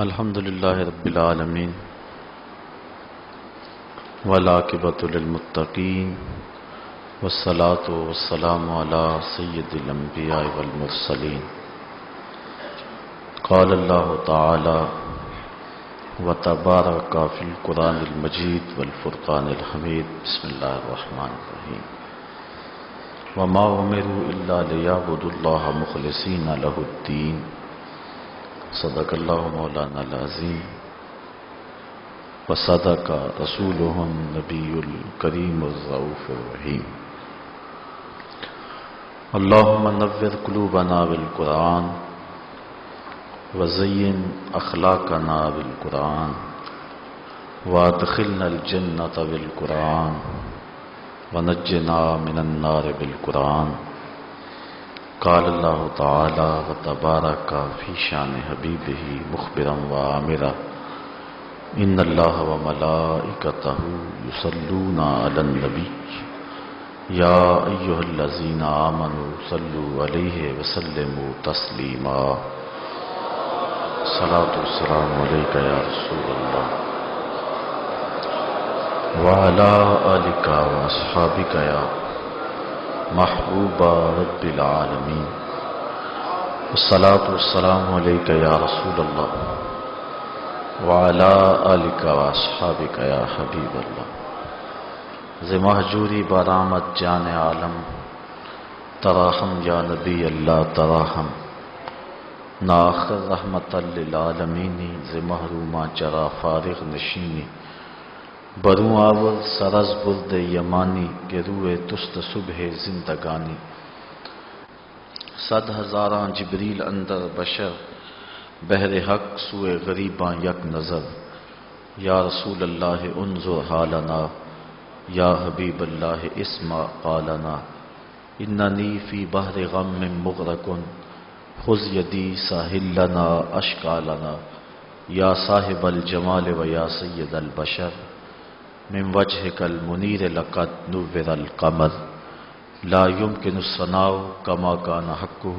الحمد للہ رب العالمین والعاقبۃ للمتقین والصلاۃ والسلام علی سید الانبیاء والمرسلین قال اللہ تعالی وتبارک فی القرآن المجید والفرقان الحمید بسم اللہ الرحمن الرحیم وما امروا الا لیعبدوا اللہ مخلصین لہ الدین صدق اللہ مولانا العظیم وصدق رسولہ النبی الکریم الرؤوف الرحیم اللہم نور قلوبنا بالقرآن وزین اخلاقنا بالقرآن وادخلنا الجنۃ بالقرآن ونجنا من النار بالقرآن قال اللہ تعالی وتبارک فی شان حبیبہ مخبرا وآمرا ان اللہ وملائکتہ یصلون علی النبی یا ایہا الذین آمنوا صلوا علیہ وسلموا تسلیما الصلاۃ والسلام علیک یا رسول اللہ وعلی آلک واصحابک یا محبوب رب العالمین الصلاۃ والسلام علیک یا رسول اللہ وعلی آلک واصحابک یا حبیب اللہ ز مہجوری برآمد جان عالم تراہم یا نبی اللہ تراہم ناخر رحمت للعالمین ز محرومہ چرا فارغ نشینی بروں آور سرز برد یمانی کے روئے تست صبح زندگانی صد ہزاراں جبریل اندر بشر بہر حق سوئے غریباں یک نظر یا رسول اللہ انظر حالنا یا حبیب اللہ اسمع قالنا اننی فی بحر غم مغرق خذ یدی ساحل لنا اشکالنا یا صاحب الجمال و یا سید البشر من وجهك المنیر لقد نور القمر لا يمكن الثناء كما كان حقه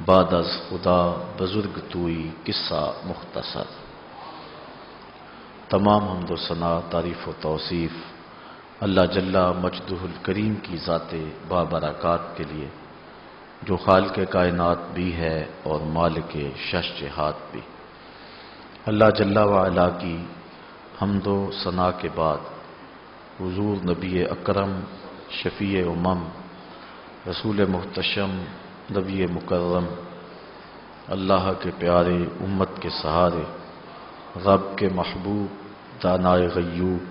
بعد از خدا بزرگ توئی قصہ مختصر۔ تمام حمد و ثنا تعریف و توصیف اللہ جل مجدہ الکریم کی ذات بابرکات کے لیے جو خالق کائنات بھی ہے اور مالک شش جہات بھی۔ اللہ جل وعلا کی حمد و ثنا کے بعد حضور نبی اکرم شفیع امم رسول محتشم نبی مکرم اللہ کے پیارے امت کے سہارے رب کے محبوب دانائے غیوب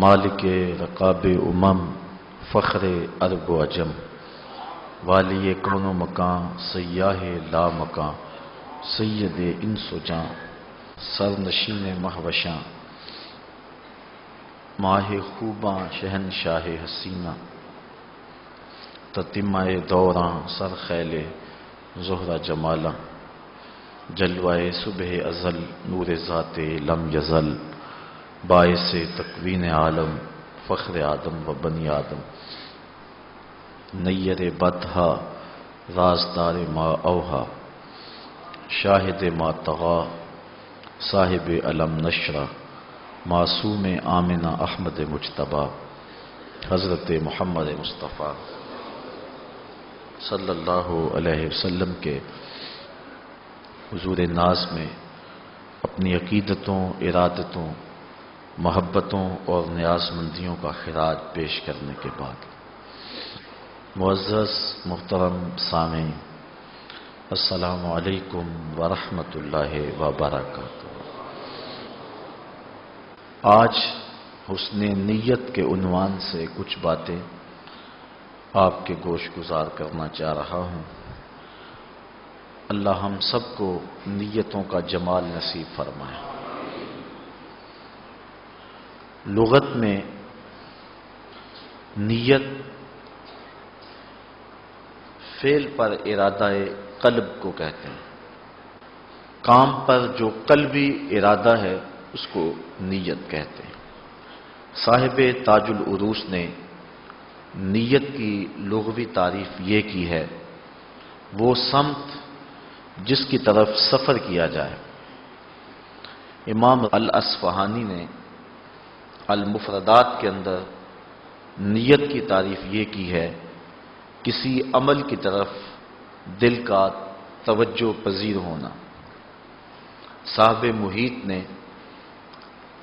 مالک رقاب امم فخر عرب و عجم والی کون و مکان سیاہ لا مکان سید انس و جاں سرنشین مہوشاں ماہ خوباں شہنشاہ حسینہ تتمہ دوراں سر خیل زہرہ جمالاں جلوہ صبح ازل نور ذات لم یزل باعث تکوین عالم فخر آدم و بنی آدم نیر بدہا رازدار ما اوہا شاہد ما طغا صاحب علم نشرہ معصوم آمنہ احمد مجتبیٰ حضرت محمد مصطفیٰ صلی اللہ علیہ وسلم کے حضور ناز میں اپنی عقیدتوں ارادتوں محبتوں اور نیاز مندیوں کا خراج پیش کرنے کے بعد معزز محترم سامعین السلام علیکم ورحمۃ اللہ وبرکاتہ۔ آج حسن نیت کے عنوان سے کچھ باتیں آپ کے گوش گزار کرنا چاہ رہا ہوں۔ اللہ ہم سب کو نیتوں کا جمال نصیب فرمائے۔ لغت میں نیت فعل پر ارادہ قلب کو کہتے ہیں۔ کام پر جو قلبی ارادہ ہے اس کو نیت کہتے ہیں۔ صاحب تاج العروس نے نیت کی لغوی تعریف یہ کی ہے، وہ سمت جس کی طرف سفر کیا جائے امام الاصفہانی نے المفردات کے اندر نیت کی تعریف یہ کی ہے، کسی عمل کی طرف دل کا توجہ پذیر ہونا۔ صاحب محیط نے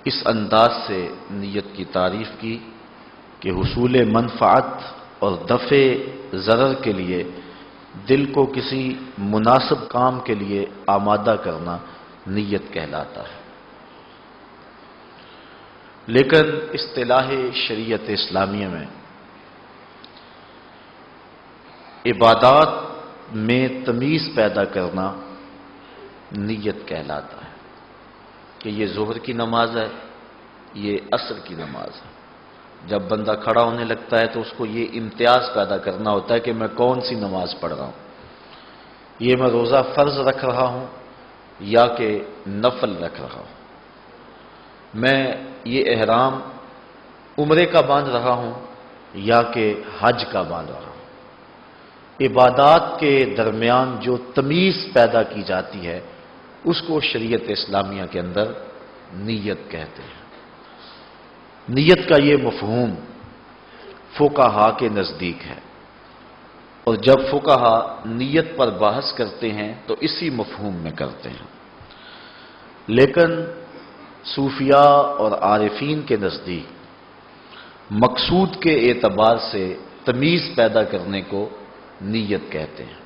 اس انداز سے نیت کی تعریف کی کہ حصول منفعت اور دفع ضرر کے لیے دل کو کسی مناسب کام کے لیے آمادہ کرنا نیت کہلاتا ہے۔ لیکن اصطلاح شریعت اسلامیہ میں عبادات میں تمیز پیدا کرنا نیت کہلاتا ہے کہ یہ ظہر کی نماز ہے، یہ عصر کی نماز ہے۔ جب بندہ کھڑا ہونے لگتا ہے تو اس کو یہ امتیاز پیدا کرنا ہوتا ہے کہ میں کون سی نماز پڑھ رہا ہوں، یہ میں روزہ فرض رکھ رہا ہوں یا کہ نفل رکھ رہا ہوں، میں یہ احرام عمرے کا باندھ رہا ہوں یا کہ حج کا باندھ رہا ہوں۔ عبادات کے درمیان جو تمیز پیدا کی جاتی ہے اس کو شریعت اسلامیہ کے اندر نیت کہتے ہیں۔ نیت کا یہ مفہوم فقہا کے نزدیک ہے، اور جب فقہا نیت پر بحث کرتے ہیں تو اسی مفہوم میں کرتے ہیں، لیکن صوفیاء اور عارفین کے نزدیک مقصود کے اعتبار سے تمیز پیدا کرنے کو نیت کہتے ہیں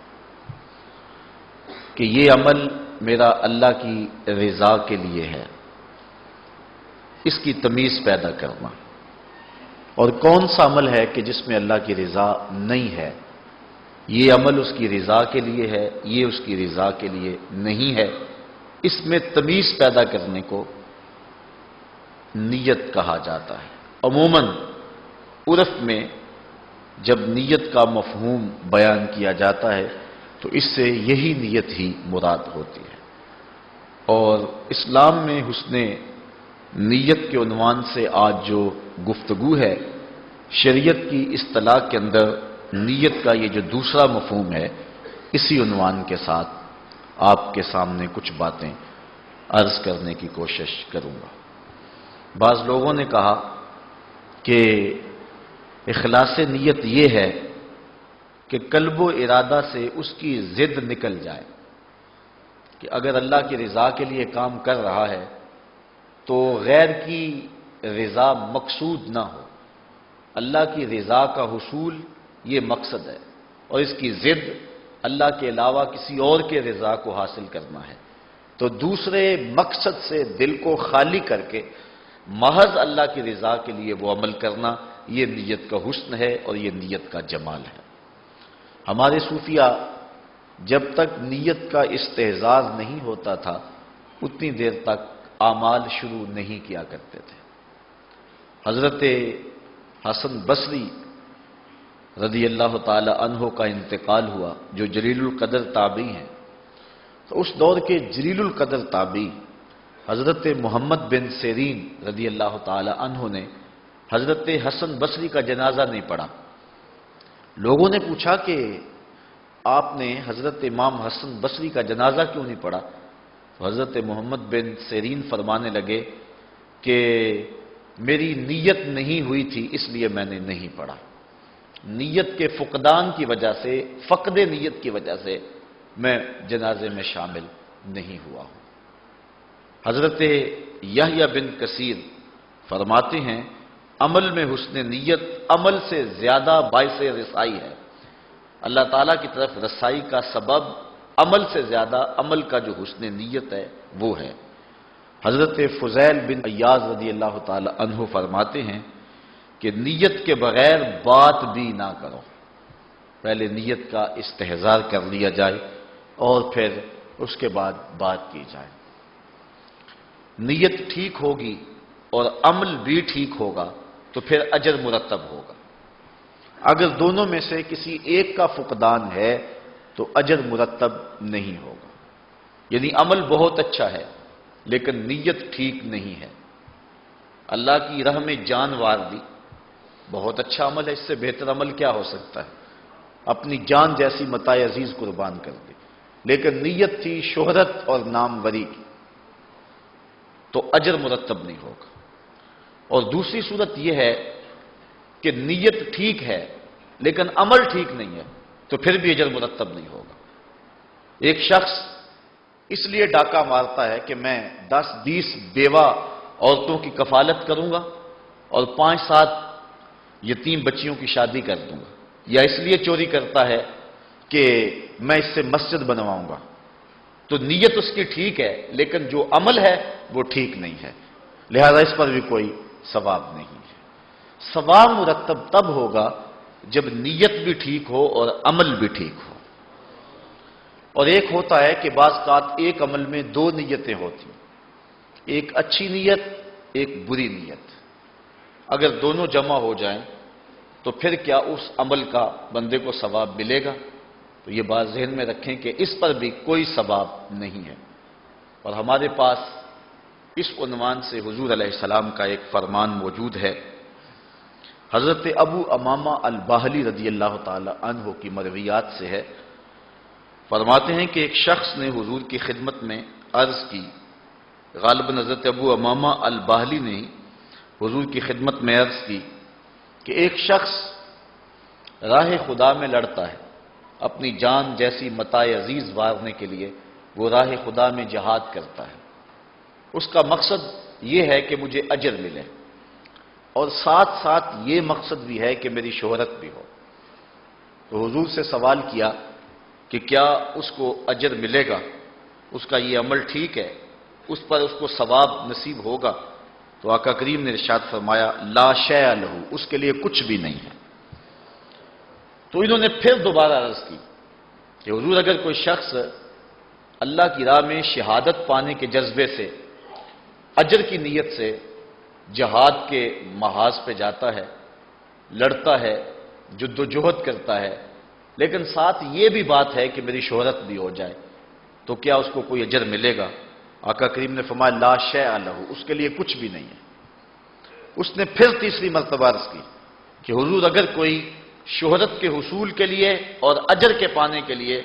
کہ یہ عمل میرا اللہ کی رضا کے لیے ہے، اس کی تمیز پیدا کرنا، اور کون سا عمل ہے کہ جس میں اللہ کی رضا نہیں ہے، یہ عمل اس کی رضا کے لیے ہے، یہ اس کی رضا کے لیے نہیں ہے، اس میں تمیز پیدا کرنے کو نیت کہا جاتا ہے۔ عموماً عرف میں جب نیت کا مفہوم بیان کیا جاتا ہے تو اس سے یہی نیت ہی مراد ہوتی ہے، اور اسلام میں حسن نیت کے عنوان سے آج جو گفتگو ہے، شریعت کی اصطلاح کے اندر نیت کا یہ جو دوسرا مفہوم ہے، اسی عنوان کے ساتھ آپ کے سامنے کچھ باتیں عرض کرنے کی کوشش کروں گا۔ بعض لوگوں نے کہا کہ اخلاص نیت یہ ہے کہ قلب و ارادہ سے اس کی ضد نکل جائے، کہ اگر اللہ کی رضا کے لیے کام کر رہا ہے تو غیر کی رضا مقصود نہ ہو، اللہ کی رضا کا حصول یہ مقصد ہے، اور اس کی ضد اللہ کے علاوہ کسی اور کے رضا کو حاصل کرنا ہے، تو دوسرے مقصد سے دل کو خالی کر کے محض اللہ کی رضا کے لیے وہ عمل کرنا، یہ نیت کا حسن ہے اور یہ نیت کا جمال ہے۔ ہمارے صوفیاء جب تک نیت کا استحضار نہیں ہوتا تھا اتنی دیر تک اعمال شروع نہیں کیا کرتے تھے۔ حضرت حسن بصری رضی اللہ تعالی عنہ کا انتقال ہوا، جو جلیل القدر تابعی ہیں، تو اس دور کے جلیل القدر تابعی حضرت محمد بن سیرین رضی اللہ تعالی عنہ نے حضرت حسن بصری کا جنازہ نہیں پڑھا۔ لوگوں نے پوچھا کہ آپ نے حضرت امام حسن بصری کا جنازہ کیوں نہیں پڑھا؟ تو حضرت محمد بن سیرین فرمانے لگے کہ میری نیت نہیں ہوئی تھی اس لیے میں نے نہیں پڑھا، نیت کے فقدان کی وجہ سے، فقد نیت کی وجہ سے میں جنازے میں شامل نہیں ہوا ہوں۔ حضرت یحییٰ بن کثیر فرماتے ہیں عمل میں حسن نیت عمل سے زیادہ باعث رسائی ہے، اللہ تعالیٰ کی طرف رسائی کا سبب عمل سے زیادہ عمل کا جو حسن نیت ہے وہ ہے۔ حضرت فضیل بن عیاض رضی اللہ تعالی عنہ فرماتے ہیں کہ نیت کے بغیر بات بھی نہ کرو، پہلے نیت کا استحضار کر لیا جائے اور پھر اس کے بعد بات کی جائے۔ نیت ٹھیک ہوگی اور عمل بھی ٹھیک ہوگا تو پھر اجر مرتب ہوگا۔ اگر دونوں میں سے کسی ایک کا فقدان ہے تو اجر مرتب نہیں ہوگا، یعنی عمل بہت اچھا ہے لیکن نیت ٹھیک نہیں ہے، اللہ کی راہ میں جان وار دی، بہت اچھا عمل ہے، اس سے بہتر عمل کیا ہو سکتا ہے، اپنی جان جیسی متاع عزیز قربان کر دی، لیکن نیت تھی شہرت اور ناموری کی، تو تو اجر مرتب نہیں ہوگا، اور دوسری صورت یہ ہے کہ نیت ٹھیک ہے لیکن عمل ٹھیک نہیں ہے تو پھر بھی اجر مرتب نہیں ہوگا۔ ایک شخص اس لیے ڈاکہ مارتا ہے کہ میں 10-20 بیوہ عورتوں کی کفالت کروں گا اور 5-7 یتیم بچیوں کی شادی کر دوں گا، یا اس لیے چوری کرتا ہے کہ میں اس سے مسجد بنواؤں گا، تو نیت اس کی ٹھیک ہے لیکن جو عمل ہے وہ ٹھیک نہیں ہے، لہذا اس پر بھی کوئی ثواب نہیں ہے۔ ثواب مرتب تب ہوگا جب نیت بھی ٹھیک ہو اور عمل بھی ٹھیک ہو۔ اور ایک ہوتا ہے کہ بعض اوقات ایک عمل میں 2 نیتیں ہوتی ہیں، ایک اچھی نیت، ایک بری نیت۔ اگر دونوں جمع ہو جائیں تو پھر کیا اس عمل کا بندے کو ثواب ملے گا؟ تو یہ بات ذہن میں رکھیں کہ اس پر بھی کوئی ثواب نہیں ہے۔ اور ہمارے پاس اس عنوان سے حضور علیہ السلام کا ایک فرمان موجود ہے، حضرت ابو امامہ الباہلی رضی اللہ تعالی عنہ کی مرویات سے ہے، فرماتے ہیں کہ ایک شخص نے حضور کی خدمت میں عرض کی، غالباً حضرت ابو امامہ الباہلی نے حضور کی خدمت میں عرض کی کہ ایک شخص راہ خدا میں لڑتا ہے، اپنی جان جیسی متاع عزیز وارنے کے لیے وہ راہ خدا میں جہاد کرتا ہے، اس کا مقصد یہ ہے کہ مجھے اجر ملے، اور ساتھ ساتھ یہ مقصد بھی ہے کہ میری شہرت بھی ہو۔ تو حضور سے سوال کیا کہ کیا اس کو اجر ملے گا، اس کا یہ عمل ٹھیک ہے، اس پر اس کو ثواب نصیب ہوگا؟ تو آقا کریم نے ارشاد فرمایا لا شیء لہ، اس کے لیے کچھ بھی نہیں ہے۔ تو انہوں نے پھر دوبارہ عرض کی کہ حضور اگر کوئی شخص اللہ کی راہ میں شہادت پانے کے جذبے سے، اجر کی نیت سے جہاد کے محاذ پہ جاتا ہے، لڑتا ہے، جد و جہد کرتا ہے، لیکن ساتھ یہ بھی بات ہے کہ میری شہرت بھی ہو جائے، تو کیا اس کو کوئی اجر ملے گا؟ آقا کریم نے فرمایا لا شیء لہ، اس کے لیے کچھ بھی نہیں ہے۔ اس نے پھر تیسری مرتبہ عرض کی کہ حضور اگر کوئی شہرت کے حصول کے لیے اور اجر کے پانے کے لیے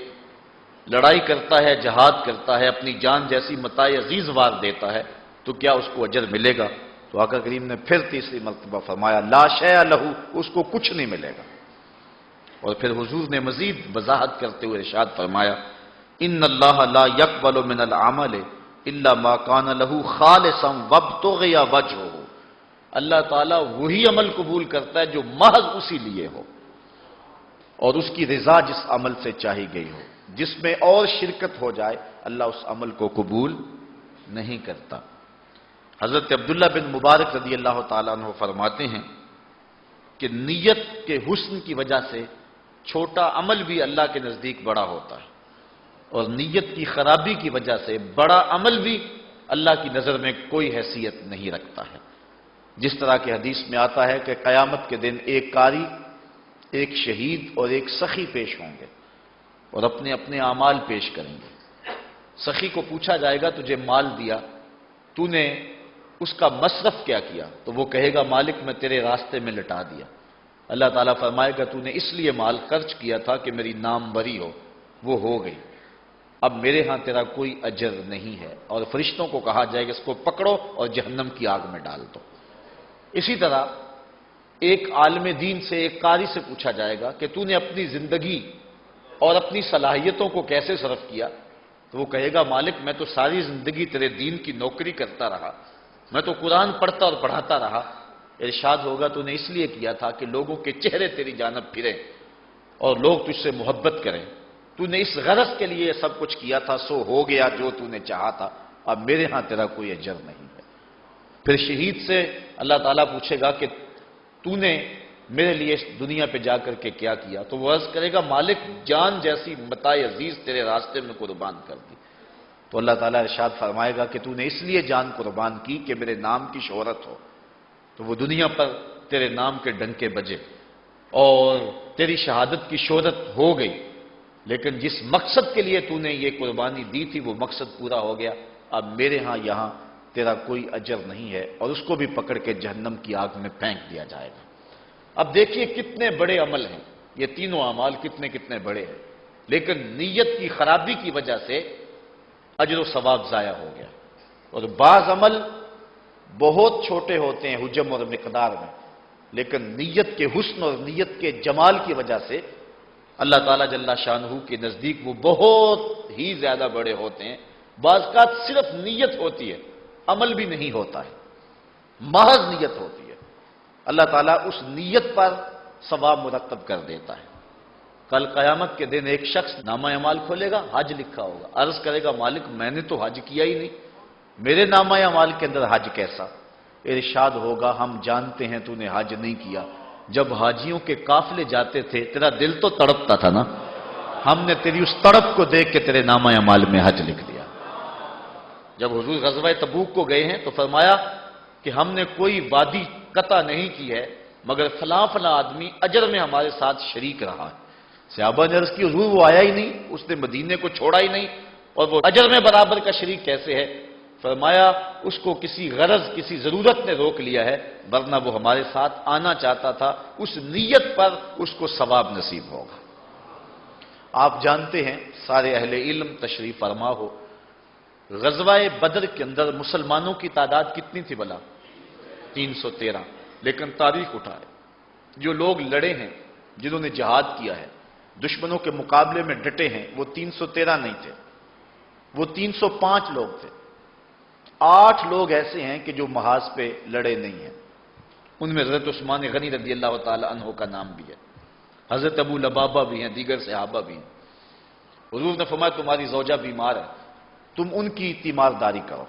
لڑائی کرتا ہے، جہاد کرتا ہے، اپنی جان جیسی متاع عزیز وار دیتا ہے، تو کیا اس کو اجر ملے گا؟ تو آقا کریم نے پھر تیسری مرتبہ فرمایا لا شیء لہ، اس کو کچھ نہیں ملے گا۔ اور پھر حضور نے مزید وضاحت کرتے ہوئے ارشاد فرمایا ان اللہ لا يقبل من العمل الا ما كان له خالصا وابتغي وجهه، اللہ تعالیٰ وہی عمل قبول کرتا ہے جو محض اسی لیے ہو اور اس کی رضا جس عمل سے چاہی گئی ہو، جس میں اور شرکت ہو جائے اللہ اس عمل کو قبول نہیں کرتا۔ حضرت عبداللہ بن مبارک رضی اللہ تعالیٰ عنہ فرماتے ہیں کہ نیت کے حسن کی وجہ سے چھوٹا عمل بھی اللہ کے نزدیک بڑا ہوتا ہے، اور نیت کی خرابی کی وجہ سے بڑا عمل بھی اللہ کی نظر میں کوئی حیثیت نہیں رکھتا ہے۔ جس طرح کی حدیث میں آتا ہے کہ قیامت کے دن ایک قاری، ایک شہید اور ایک سخی پیش ہوں گے اور اپنے اپنے اعمال پیش کریں گے۔ سخی کو پوچھا جائے گا تجھے مال دیا، تو نے اس کا مصرف کیا کیا؟ تو وہ کہے گا مالک میں تیرے راستے میں لٹا دیا۔ اللہ تعالیٰ فرمائے گا تو نے اس لیے مال خرچ کیا تھا کہ میری نام بری ہو، وہ ہو گئی، اب میرے ہاں تیرا کوئی اجر نہیں ہے۔ اور فرشتوں کو کہا جائے گا اس کو پکڑو اور جہنم کی آگ میں ڈال دو۔ اسی طرح ایک عالم دین سے، ایک قاری سے پوچھا جائے گا کہ تو نے اپنی زندگی اور اپنی صلاحیتوں کو کیسے صرف کیا؟ تو وہ کہے گا مالک میں تو ساری زندگی تیرے دین کی نوکری کرتا رہا، میں تو قرآن پڑھتا اور پڑھاتا رہا۔ ارشاد ہوگا تو نے اس لیے کیا تھا کہ لوگوں کے چہرے تیری جانب پھریں اور لوگ تجھ سے محبت کریں، تو نے اس غرض کے لیے سب کچھ کیا تھا، سو ہو گیا جو تو نے چاہا تھا، اب میرے ہاں تیرا کوئی اجر نہیں ہے۔ پھر شہید سے اللہ تعالیٰ پوچھے گا کہ تو نے میرے لیے اس دنیا پہ جا کر کے کیا کیا؟ تو وہ عرض کرے گا مالک جان جیسی متاع عزیز تیرے راستے میں قربان کر دی۔ تو اللہ تعالیٰ ارشاد فرمائے گا کہ تو نے اس لیے جان قربان کی کہ میرے نام کی شہرت ہو، تو وہ دنیا پر تیرے نام کے ڈنکے بجے اور تیری شہادت کی شہرت ہو گئی، لیکن جس مقصد کے لیے تو نے یہ قربانی دی تھی وہ مقصد پورا ہو گیا، اب میرے ہاں یہاں تیرا کوئی اجر نہیں ہے، اور اس کو بھی پکڑ کے جہنم کی آگ میں پھینک دیا جائے گا۔ اب دیکھیے کتنے بڑے عمل ہیں یہ تینوں اعمال، کتنے کتنے بڑے ہیں، لیکن نیت کی خرابی کی وجہ سے اجر و ثواب ضائع ہو گیا۔ اور بعض عمل بہت چھوٹے ہوتے ہیں حجم اور مقدار میں، لیکن نیت کے حسن اور نیت کے جمال کی وجہ سے اللہ تعالیٰ جل شانہ کے نزدیک وہ بہت ہی زیادہ بڑے ہوتے ہیں۔ بعض اوقات صرف نیت ہوتی ہے، عمل بھی نہیں ہوتا ہے، محض نیت ہوتی ہے، اللہ تعالیٰ اس نیت پر ثواب مرتب کر دیتا ہے۔ کل قیامت کے دن ایک شخص نامہ اعمال کھولے گا، حج لکھا ہوگا، عرض کرے گا مالک میں نے تو حج کیا ہی نہیں، میرے نامہ اعمال کے اندر حج کیسا؟ ارشاد ہوگا ہم جانتے ہیں تو نے حج نہیں کیا، جب حاجیوں کے قافلے جاتے تھے تیرا دل تو تڑپتا تھا نا، ہم نے تیری اس تڑپ کو دیکھ کے تیرے نامہ اعمال میں حج لکھ دیا۔ جب حضور غزوہ تبوک کو گئے ہیں تو فرمایا کہ ہم نے کوئی وادی قطع نہیں کی ہے مگر فلاں فلاں آدمی اجر میں ہمارے ساتھ شریک رہا ہے۔ صحابہ نے عرض کی حضور وہ آیا ہی نہیں، اس نے مدینے کو چھوڑا ہی نہیں، اور وہ اجر میں برابر کا شریک کیسے ہے؟ فرمایا اس کو کسی غرض کسی ضرورت نے روک لیا ہے، ورنہ وہ ہمارے ساتھ آنا چاہتا تھا، اس نیت پر اس کو ثواب نصیب ہوگا۔ آپ جانتے ہیں سارے اہل علم تشریف فرما ہو، غزوہ بدر کے اندر مسلمانوں کی تعداد کتنی تھی بلا؟ 313، لیکن تاریخ اٹھائے جو لوگ لڑے ہیں، جنہوں نے جہاد کیا ہے، دشمنوں کے مقابلے میں ڈٹے ہیں، وہ 313 نہیں تھے، وہ 305 لوگ تھے۔ 8 لوگ ایسے ہیں کہ جو محاذ پہ لڑے نہیں ہیں، ان میں حضرت عثمان غنی رضی اللہ تعالی عنہ کا نام بھی ہے، حضرت ابو لبابہ بھی ہیں، دیگر صحابہ بھی ہیں۔ حضور نے فرمایا تمہاری زوجہ بیمار ہے، تم ان کی تیمارداری کرو۔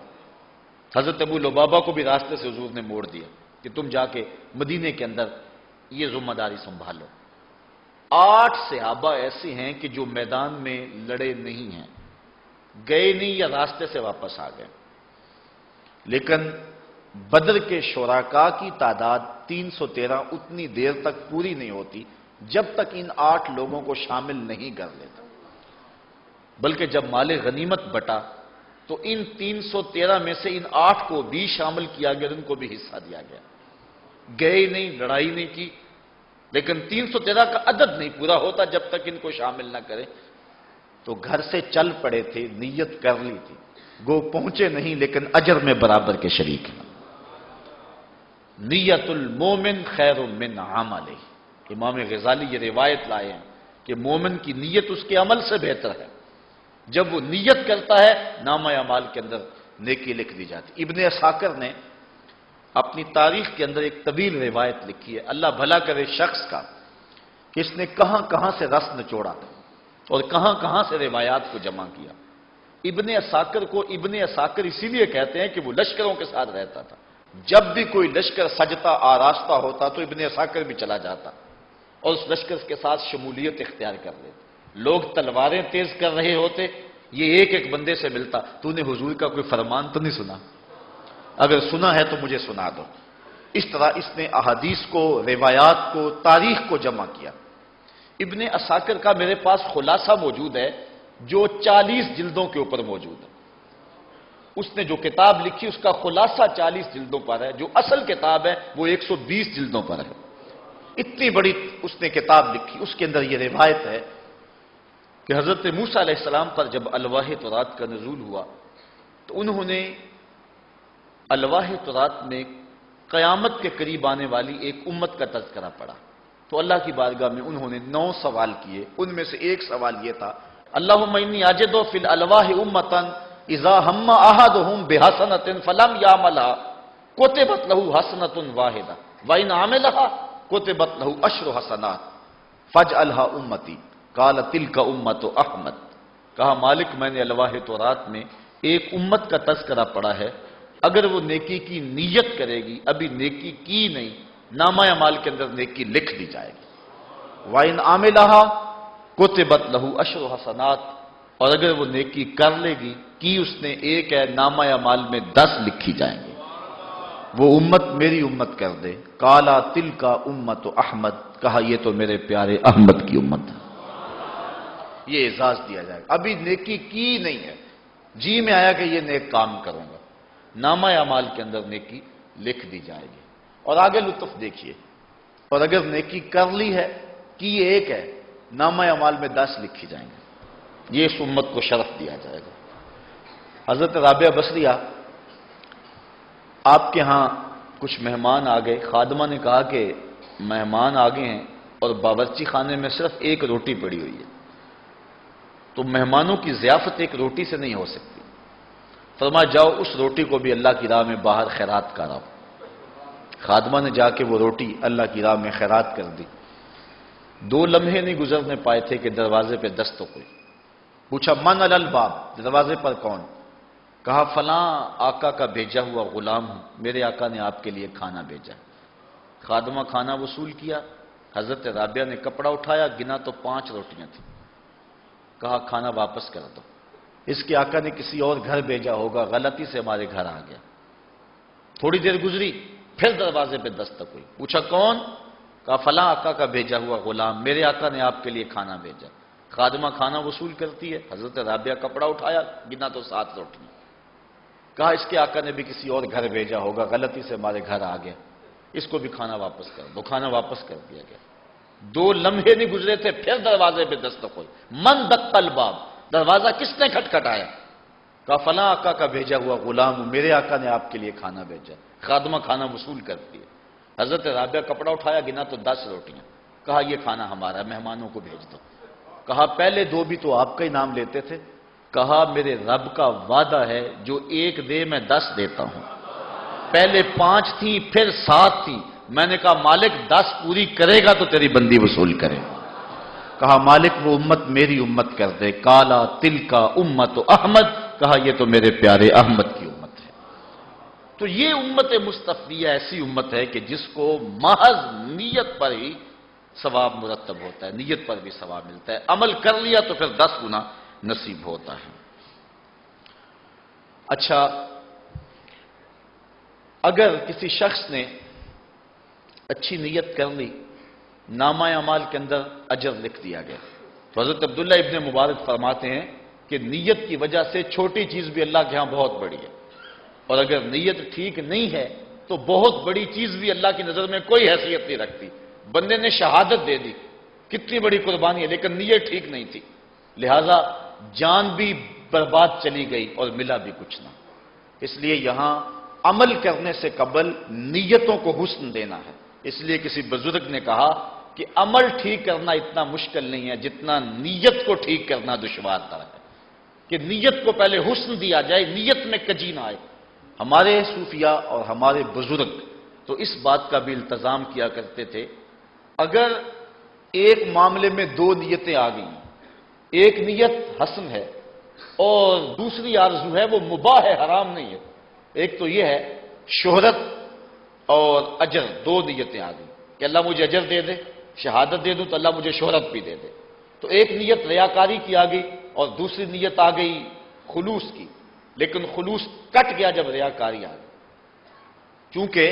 حضرت ابو لبابہ کو بھی راستے سے حضور نے موڑ دیا کہ تم جا کے مدینے کے اندر یہ ذمہ داری سنبھالو۔ 8 صحابہ ایسے ہیں کہ جو میدان میں لڑے نہیں ہیں، گئے نہیں یا راستے سے واپس آ گئے، لیکن بدر کے شرکاء کی تعداد 313 اتنی دیر تک پوری نہیں ہوتی جب تک ان 8 لوگوں کو شامل نہیں کر لیتا، بلکہ جب مال غنیمت بٹا تو ان 313 میں سے ان 8 کو بھی شامل کیا گیا، ان کو بھی حصہ دیا گیا۔ گئے نہیں، لڑائی نہیں کی، لیکن 313 کا عدد نہیں پورا ہوتا جب تک ان کو شامل نہ کرے، تو گھر سے چل پڑے تھے، نیت کر لی تھی، گو پہنچے نہیں لیکن اجر میں برابر کے شریک ہیں۔ نیت المومن خیر من عملہ، امام غزالی یہ روایت لائے ہیں کہ مومن کی نیت اس کے عمل سے بہتر ہے، جب وہ نیت کرتا ہے نامہ اعمال کے اندر نیکی لکھ دی جاتی۔ ابن عساکر نے اپنی تاریخ کے اندر ایک طویل روایت لکھی ہے، اللہ بھلا کرے شخص کا کہ اس نے کہاں کہاں سے رس نچوڑا اور کہاں کہاں سے روایات کو جمع کیا۔ ابن عساکر کو ابن عساکر اسی لیے کہتے ہیں کہ وہ لشکروں کے ساتھ رہتا تھا، جب بھی کوئی لشکر سجتا آراستہ ہوتا تو ابن عساکر بھی چلا جاتا اور اس لشکر کے ساتھ شمولیت اختیار کر لیتا۔ لوگ تلواریں تیز کر رہے ہوتے، یہ ایک ایک بندے سے ملتا، تو نے حضور کا کوئی فرمان تو نہیں سنا؟ اگر سنا ہے تو مجھے سنا دو۔ اس طرح اس نے احادیث کو، روایات کو، تاریخ کو جمع کیا۔ ابن عساکر کا میرے پاس خلاصہ موجود ہے جو 40 جلدوں کے اوپر موجود ہے۔ اس نے جو کتاب لکھی اس کا خلاصہ 40 جلدوں پر ہے، جو اصل کتاب ہے وہ 120 جلدوں پر ہے۔ اتنی بڑی اس نے کتاب لکھی، اس کے اندر یہ روایت ہے کہ حضرت موسیٰ علیہ السلام پر جب الواح تورات کا نزول ہوا تو انہوں نے الواح تورات میں قیامت کے قریب آنے والی ایک امت کا تذکرہ پڑھا، تو اللہ کی بارگاہ میں انہوں نے 9 سوال کیے۔ ان میں سے ایک سوال یہ تھا، اللہم انی اجد فی الالواح امتا اذا ہم احدہم بحسنۃ فلم یعملھا کتبت لہ حسنۃ واحدہ وان عملھا کتبت لہ 10 حسنات فاجعلھا امتی قال تلک امت احمد۔ کہا مالک میں نے الواح تورات میں ایک امت کا تذکرہ پڑھا ہے، اگر وہ نیکی کی نیت کرے گی، ابھی نیکی کی نہیں، نامہ اعمال کے اندر نیکی لکھ دی جائے گی، وَإِنْ عَمِلَهَا كُتِبَتْ لَهُ 10 حسنات، اور اگر وہ نیکی کر لے گی، کی اس نے ایک ہے، نامہ اعمال میں 10 لکھی جائیں گے۔ وہ امت میری امت کر دے، قَالَ تِلْكَ أُمَّةُ احمد، کہا یہ تو میرے پیارے احمد کی امت ہے۔ یہ اعزاز دیا جائے گا، ابھی نیکی کی نہیں ہے، جی میں آیا کہ یہ نیک کام کروں گا، نامہ اعمال کے اندر نیکی لکھ دی جائے گی۔ اور آگے لطف دیکھیے، اور اگر نیکی کر لی ہے، کی ایک ہے، نامہ اعمال میں 10 لکھی جائیں گے، یہ اس امت کو شرف دیا جائے گا۔ حضرت رابعہ بصریہ آپ کے ہاں کچھ مہمان آ گئے، خادمہ نے کہا کہ مہمان آ گئے ہیں اور باورچی خانے میں صرف ایک روٹی پڑی ہوئی ہے، تو مہمانوں کی ضیافت ایک روٹی سے نہیں ہو سکتی۔ فرمایا جاؤ اس روٹی کو بھی اللہ کی راہ میں باہر خیرات کراؤ۔ خادمہ نے جا کے وہ روٹی اللہ کی راہ میں خیرات کر دی۔ 2 لمحے نہیں گزرنے پائے تھے کہ دروازے پہ دستک ہوئی۔ پوچھا من علی الباب، دروازے پر کون؟ کہا فلاں آقا کا بھیجا ہوا غلام ہوں، میرے آقا نے آپ کے لیے کھانا بھیجا۔ خادمہ کھانا وصول کیا، حضرت رابعہ نے کپڑا اٹھایا، گنا تو 5 روٹیاں تھیں۔ کہا کھانا واپس کر دو، اس کے آقا نے کسی اور گھر بھیجا ہوگا، غلطی سے ہمارے گھر آ گیا۔ تھوڑی دیر گزری، پھر دروازے پہ دستک ہوئی۔ پوچھا کون؟ کہا فلاں آقا کا بھیجا ہوا غلام، میرے آقا نے آپ کے لیے کھانا بھیجا۔ خادمہ کھانا وصول کرتی ہے، حضرت رابعہ کپڑا اٹھایا، گنا تو 7 روٹیاں۔ کہا اس کے آقا نے بھی کسی اور گھر بھیجا ہوگا، غلطی سے ہمارے گھر آ گیا، اس کو بھی کھانا واپس کر دو۔ کھانا واپس کر دیا گیا۔ 2 لمحے نہیں گزرے تھے، پھر دروازے پہ دستک ہوئی۔ من دق الباب، دروازہ کس نے کھٹکھٹایا؟ کہا فلاں آقا کا بھیجا ہوا غلام ہوں، میرے آقا نے آپ کے لیے کھانا بھیجا۔ خادمہ کھانا وصول کرتی ہے، حضرت رابعہ کپڑا اٹھایا، گنا تو 10 روٹیاں۔ کہا یہ کھانا ہمارا ہے، مہمانوں کو بھیج دو۔ کہا پہلے 2 بھی تو آپ کا ہی نام لیتے تھے۔ کہا میرے رب کا وعدہ ہے جو 1 دے میں 10 دیتا ہوں، پہلے 5 تھی پھر 7 تھی، میں نے کہا مالک 10 پوری کرے گا تو تیری بندی وصول کرے۔ کہا مالک وہ امت میری امت کر دے، کالا تل کا امت احمد، کہا یہ تو میرے پیارے احمد کی امت ہے۔ تو یہ امت مصطفیہ ایسی امت ہے کہ جس کو محض نیت پر ہی ثواب مرتب ہوتا ہے، نیت پر بھی ثواب ملتا ہے، عمل کر لیا تو پھر 10 گنا نصیب ہوتا ہے۔ اچھا، اگر کسی شخص نے اچھی نیت کر لی، نامہ اعمال کے اندر اجر لکھ دیا گیا، تو حضرت عبداللہ ابن مبارک فرماتے ہیں کہ نیت کی وجہ سے چھوٹی چیز بھی اللہ کے ہاں بہت بڑی ہے، اور اگر نیت ٹھیک نہیں ہے تو بہت بڑی چیز بھی اللہ کی نظر میں کوئی حیثیت نہیں رکھتی۔ بندے نے شہادت دے دی، کتنی بڑی قربانی ہے، لیکن نیت ٹھیک نہیں تھی، لہذا جان بھی برباد چلی گئی اور ملا بھی کچھ نہ۔ اس لیے یہاں عمل کرنے سے قبل نیتوں کو حسن دینا ہے۔ اس لیے کسی بزرگ نے کہا کہ عمل ٹھیک کرنا اتنا مشکل نہیں ہے جتنا نیت کو ٹھیک کرنا دشوار تر ہے، کہ نیت کو پہلے حسن دیا جائے، نیت میں کجی نہ آئے۔ ہمارے صوفیاء اور ہمارے بزرگ تو اس بات کا بھی التزام کیا کرتے تھے، اگر ایک معاملے میں 2 نیتیں آ گئیں، ایک نیت حسن ہے اور دوسری آرزو ہے وہ مباح ہے، حرام نہیں ہے، ایک تو یہ ہے شہرت اور اجر، 2 نیتیں آ گئی کہ اللہ مجھے اجر دے دے، شہادت دے دوں تو اللہ مجھے شہرت بھی دے دے، تو ایک نیت ریاکاری کی آ گئی اور دوسری نیت آ گئی خلوص کی، لیکن خلوص کٹ گیا جب ریاکاری آ گئی۔ چونکہ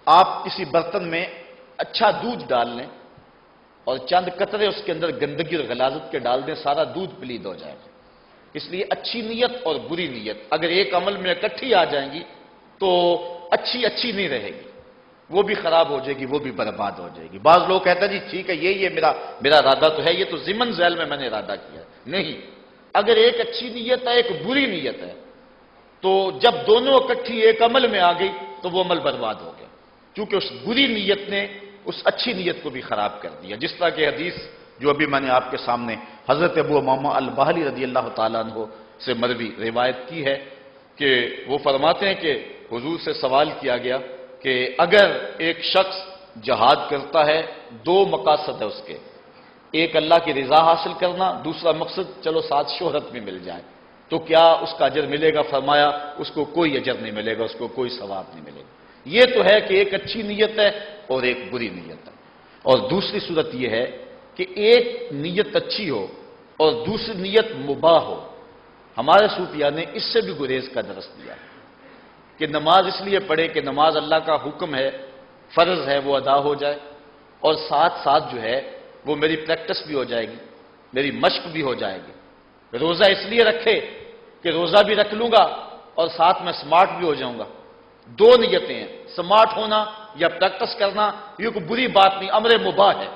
آپ کسی برتن میں اچھا دودھ ڈال لیں اور چند قطرے اس کے اندر گندگی اور غلاظت کے ڈال دیں، سارا دودھ پلید ہو جائے گا۔ اس لیے اچھی نیت اور بری نیت اگر ایک عمل میں اکٹھی آ جائیں گی تو اچھی نہیں رہے گی، وہ بھی خراب ہو جائے گی، وہ بھی برباد ہو جائے گی۔ بعض لوگ کہتے ہیں جی ٹھیک ہے یہ میرا ارادہ تو ہے، یہ تو ضمن ذیل میں نے ارادہ کیا ہے، نہیں، اگر ایک اچھی نیت ہے ایک بری نیت ہے تو جب دونوں اکٹھی ایک عمل میں آ گئی تو وہ عمل برباد ہو گیا، کیونکہ اس بری نیت نے اس اچھی نیت کو بھی خراب کر دیا۔ جس طرح کہ حدیث جو ابھی میں نے آپ کے سامنے حضرت ابو امامہ الباہلی رضی اللہ تعالیٰ عنہ سے مروی روایت کی ہے کہ وہ فرماتے ہیں کہ حضور سے سوال کیا گیا کہ اگر ایک شخص جہاد کرتا ہے، 2 مقاصد ہے اس کے، ایک اللہ کی رضا حاصل کرنا، دوسرا مقصد چلو ساتھ شہرت بھی مل جائے، تو کیا اس کا اجر ملے گا؟ فرمایا اس کو کوئی اجر نہیں ملے گا، اس کو کوئی ثواب نہیں ملے گا۔ یہ تو ہے کہ ایک اچھی نیت ہے اور ایک بری نیت ہے، اور دوسری صورت یہ ہے کہ ایک نیت اچھی ہو اور دوسری نیت مباح ہو۔ ہمارے صوفیاء نے اس سے بھی گریز کا درس دیا کہ نماز اس لیے پڑھے کہ نماز اللہ کا حکم ہے، فرض ہے، وہ ادا ہو جائے، اور ساتھ ساتھ جو ہے وہ میری پریکٹس بھی ہو جائے گی، میری مشق بھی ہو جائے گی۔ روزہ اس لیے رکھے کہ روزہ بھی رکھ لوں گا اور ساتھ میں سمارٹ بھی ہو جاؤں گا۔ 2 نیتیں ہیں، سمارٹ ہونا یا پریکٹس کرنا، یہ کوئی بری بات نہیں، امر مباح ہے،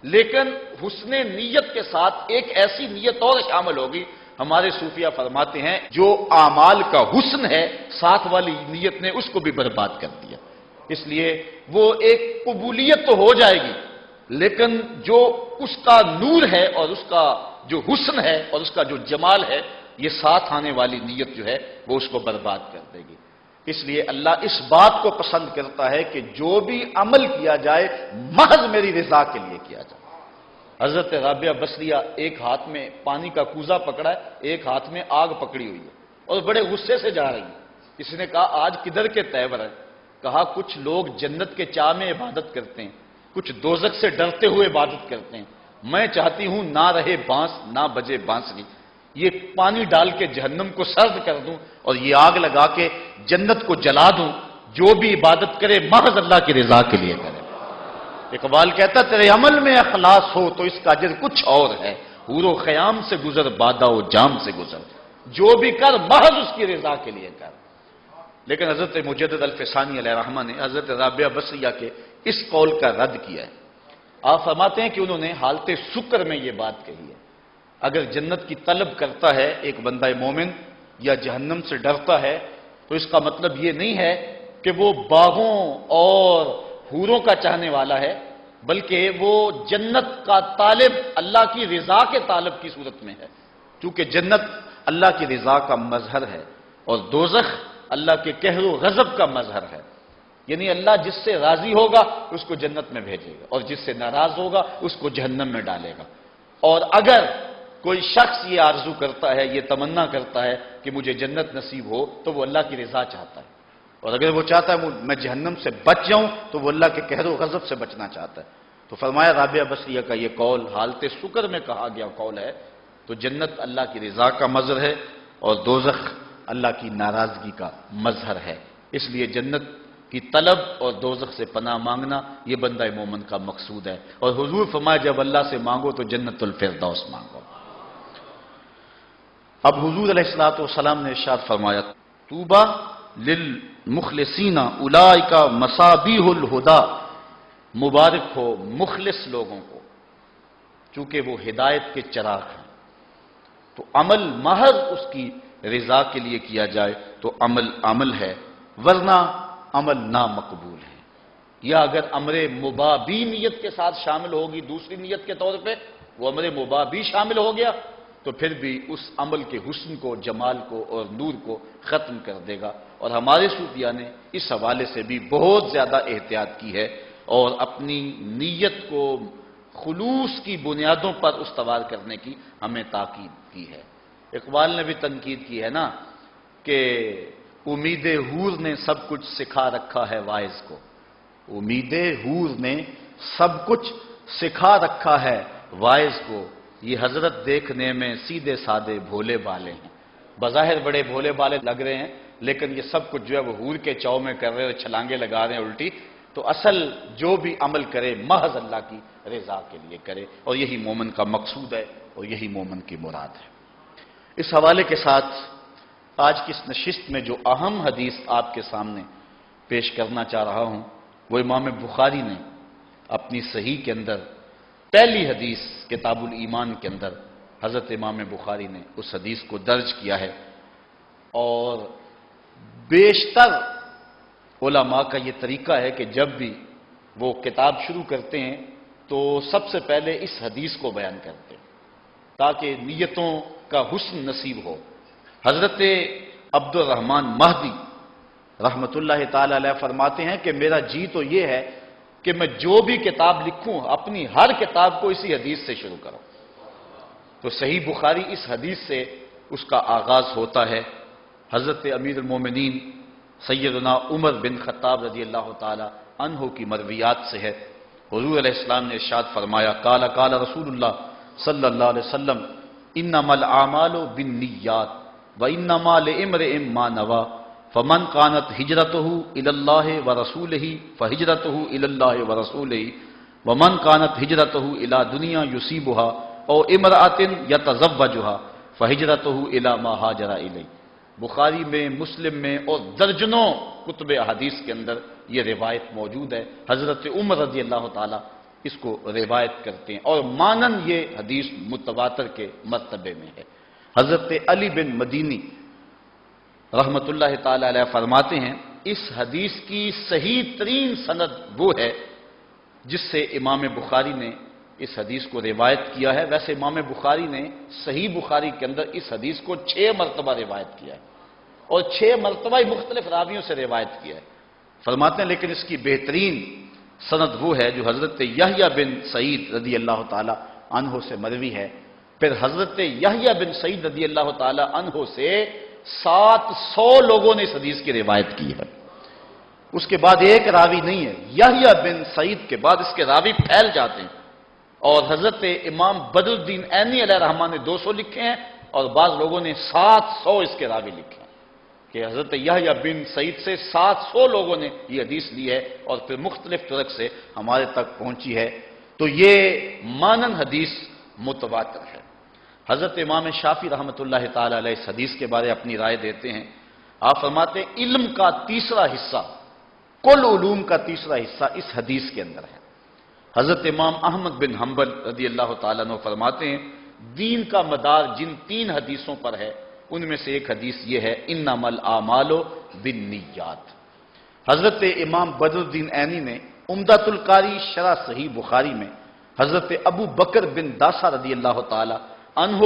لیکن حسن نیت کے ساتھ ایک ایسی نیت اور شامل ہوگی ہمارے صوفیہ فرماتے ہیں جو اعمال کا حسن ہے ساتھ والی نیت نے اس کو بھی برباد کر دیا، اس لیے وہ ایک قبولیت تو ہو جائے گی لیکن جو اس کا نور ہے اور اس کا جو حسن ہے اور اس کا جو جمال ہے یہ ساتھ آنے والی نیت جو ہے وہ اس کو برباد کر دے گی۔ اس لیے اللہ اس بات کو پسند کرتا ہے کہ جو بھی عمل کیا جائے محض میری رضا کے لیے کیا جائے۔ حضرت رابعہ بصریہ ایک ہاتھ میں پانی کا کوزہ پکڑا ہے، ایک ہاتھ میں آگ پکڑی ہوئی ہے اور بڑے غصے سے جا رہی ہے۔ کسی نے کہا آج کدھر کے تیور ہے؟ کہا کچھ لوگ جنت کے چاہ میں عبادت کرتے ہیں، کچھ دوزخ سے ڈرتے ہوئے عبادت کرتے ہیں، میں چاہتی ہوں نہ رہے بانس نہ بجے بانسری، یہ پانی ڈال کے جہنم کو سرد کر دوں اور یہ آگ لگا کے جنت کو جلا دوں، جو بھی عبادت کرے محض اللہ کی رضا کے لیے کرے۔ اقبال کہتا تیرے عمل میں اخلاص ہو تو اس کا اجر کچھ اور ہے، حور و خیام سے گزر بادہ و جام سے گزر، جو بھی کر محض اس کی رضا کے لیے کر۔ لیکن حضرت مجدد الفسانی علیہ رحمہ نے حضرت رابعہ بصریہ کے اس قول کا رد کیا ہے۔ آپ فرماتے ہیں کہ انہوں نے حالت سکر میں یہ بات کہی ہے، اگر جنت کی طلب کرتا ہے ایک بندہ مومن یا جہنم سے ڈرتا ہے تو اس کا مطلب یہ نہیں ہے کہ وہ باغوں اور حوروں کا چاہنے والا ہے، بلکہ وہ جنت کا طالب اللہ کی رضا کے طالب کی صورت میں ہے، چونکہ جنت اللہ کی رضا کا مظہر ہے اور دوزخ اللہ کے قہر و غضب کا مظہر ہے، یعنی اللہ جس سے راضی ہوگا اس کو جنت میں بھیجے گا اور جس سے ناراض ہوگا اس کو جہنم میں ڈالے گا۔ اور اگر کوئی شخص یہ آرزو کرتا ہے، یہ تمنا کرتا ہے کہ مجھے جنت نصیب ہو تو وہ اللہ کی رضا چاہتا ہے، اور اگر وہ چاہتا ہے میں جہنم سے بچ جاؤں تو وہ اللہ کے قہر و غضب سے بچنا چاہتا ہے۔ تو فرمایا رابعہ بصریہ کا یہ قول حالت سکر میں کہا گیا قول ہے، تو جنت اللہ کی رضا کا مظہر ہے اور دوزخ اللہ کی ناراضگی کا مظہر ہے، اس لیے جنت کی طلب اور دوزخ سے پناہ مانگنا یہ بندہ مومن کا مقصود ہے، اور حضور فرمایا جب اللہ سے مانگو تو جنت الفردوس مانگو۔ اب حضور علیہ الصلوۃ والسلام نے ارشاد فرمایا طوبی للمخلصین اولئک مصابیح الہدی، مبارک ہو مخلص لوگوں کو چونکہ وہ ہدایت کے چراغ ہیں۔ تو عمل محض اس کی رضا کے لیے کیا جائے تو عمل ہے، ورنہ عمل نامقبول ہے، یا اگر امر مباح بھی نیت کے ساتھ شامل ہوگی دوسری نیت کے طور پہ وہ امر مباح بھی شامل ہو گیا تو پھر بھی اس عمل کے حسن کو، جمال کو اور نور کو ختم کر دے گا۔ اور ہمارے صوفیاء نے اس حوالے سے بھی بہت زیادہ احتیاط کی ہے اور اپنی نیت کو خلوص کی بنیادوں پر استوار کرنے کی ہمیں تاکید کی ہے۔ اقبال نے بھی تنقید کی ہے نا کہ امید حور نے سب کچھ سکھا رکھا ہے واعظ کو، امید حور نے سب کچھ سکھا رکھا ہے واعظ کو، یہ حضرت دیکھنے میں سیدھے سادے بھولے بالے ہیں، بظاہر بڑے بھولے بالے لگ رہے ہیں لیکن یہ سب کچھ جو ہے وہ حور کے چاؤ میں کر رہے ہیں، چھلانگے لگا رہے ہیں الٹی، تو اصل جو بھی عمل کرے محض اللہ کی رضا کے لیے کرے، اور یہی مومن کا مقصود ہے اور یہی مومن کی مراد ہے۔ اس حوالے کے ساتھ آج کی اس نشست میں جو اہم حدیث آپ کے سامنے پیش کرنا چاہ رہا ہوں وہ امام بخاری نے اپنی صحیح کے اندر پہلی حدیث کتاب الایمان کے اندر حضرت امام بخاری نے اس حدیث کو درج کیا ہے، اور بیشتر علماء کا یہ طریقہ ہے کہ جب بھی وہ کتاب شروع کرتے ہیں تو سب سے پہلے اس حدیث کو بیان کرتے ہیں تاکہ نیتوں کا حسن نصیب ہو۔ حضرت عبد الرحمن مہدی رحمت اللہ تعالی علیہ فرماتے ہیں کہ میرا جی تو یہ ہے کہ میں جو بھی کتاب لکھوں اپنی ہر کتاب کو اسی حدیث سے شروع کروں، تو صحیح بخاری اس حدیث سے اس کا آغاز ہوتا ہے۔ حضرت امیر المومنین سیدنا عمر بن خطاب رضی اللہ تعالی عنہ کی مرویات سے ہے، حضور علیہ السلام نے ارشاد فرمایا قال قال رسول اللہ صلی اللہ علیہ وسلم انما الاعمال بالنیات وانما لامرئ ما نوى فمن كانت هجرته الى الله ورسوله فهجرته الى الله ورسوله ومن كانت هجرته الى دنيا يصيبها او امرأة يتزوجها فهجرته الى ما هاجر اليه۔ بخاری میں، مسلم میں اور درجنوں کتب احادیث کے اندر یہ روایت موجود ہے، حضرت عمر رضی اللہ تعالی اس کو روایت کرتے ہیں اور مانن یہ حدیث متواتر کے مرتبے میں ہے۔ حضرت علی بن مدینی رحمت اللہ تعالی علیہ فرماتے ہیں اس حدیث کی صحیح ترین سند وہ ہے جس سے امام بخاری نے اس حدیث کو روایت کیا ہے۔ ویسے امام بخاری نے صحیح بخاری کے اندر اس حدیث کو 6 مرتبہ روایت کیا ہے اور 6 مرتبہ ہی مختلف راویوں سے روایت کیا ہے۔ فرماتے ہیں لیکن اس کی بہترین سند وہ ہے جو حضرت یحییٰ بن سعید رضی اللہ تعالی عنہ سے مروی ہے۔ پھر حضرت یحییٰ بن سعید رضی اللہ تعالی عنہ سے 700 لوگوں نے اس حدیث کی روایت کی ہے۔ اس کے بعد ایک راوی نہیں ہے، یحییٰ بن سعید کے بعد اس کے راوی پھیل جاتے ہیں، اور حضرت امام بدر الدین عینی علیہ الرحمہ نے 200 لکھے ہیں اور بعض لوگوں نے 700 اس کے راوی لکھے ہیں کہ حضرت یحییٰ بن سعید سے 700 لوگوں نے یہ حدیث لی ہے اور پھر مختلف طرق سے ہمارے تک پہنچی ہے۔ تو یہ مانن حدیث متواتر ہے۔ حضرت امام شافعی رحمۃ اللہ تعالی علیہ اس حدیث کے بارے اپنی رائے دیتے ہیں۔ آپ فرماتے ہیں علم کا تیسرا حصہ، کل علوم کا تیسرا حصہ اس حدیث کے اندر ہے۔ حضرت امام احمد بن حنبل رضی اللہ تعالیٰ عنہ فرماتے ہیں دین کا مدار جن 3 حدیثوں پر ہے ان میں سے ایک حدیث یہ ہے انما الاعمال بالنیات۔ حضرت امام بدر الدین عینی نے عمدۃ القاری شرح صحیح بخاری میں حضرت ابو بکر بن داسہ رضی اللہ تعالی عنہ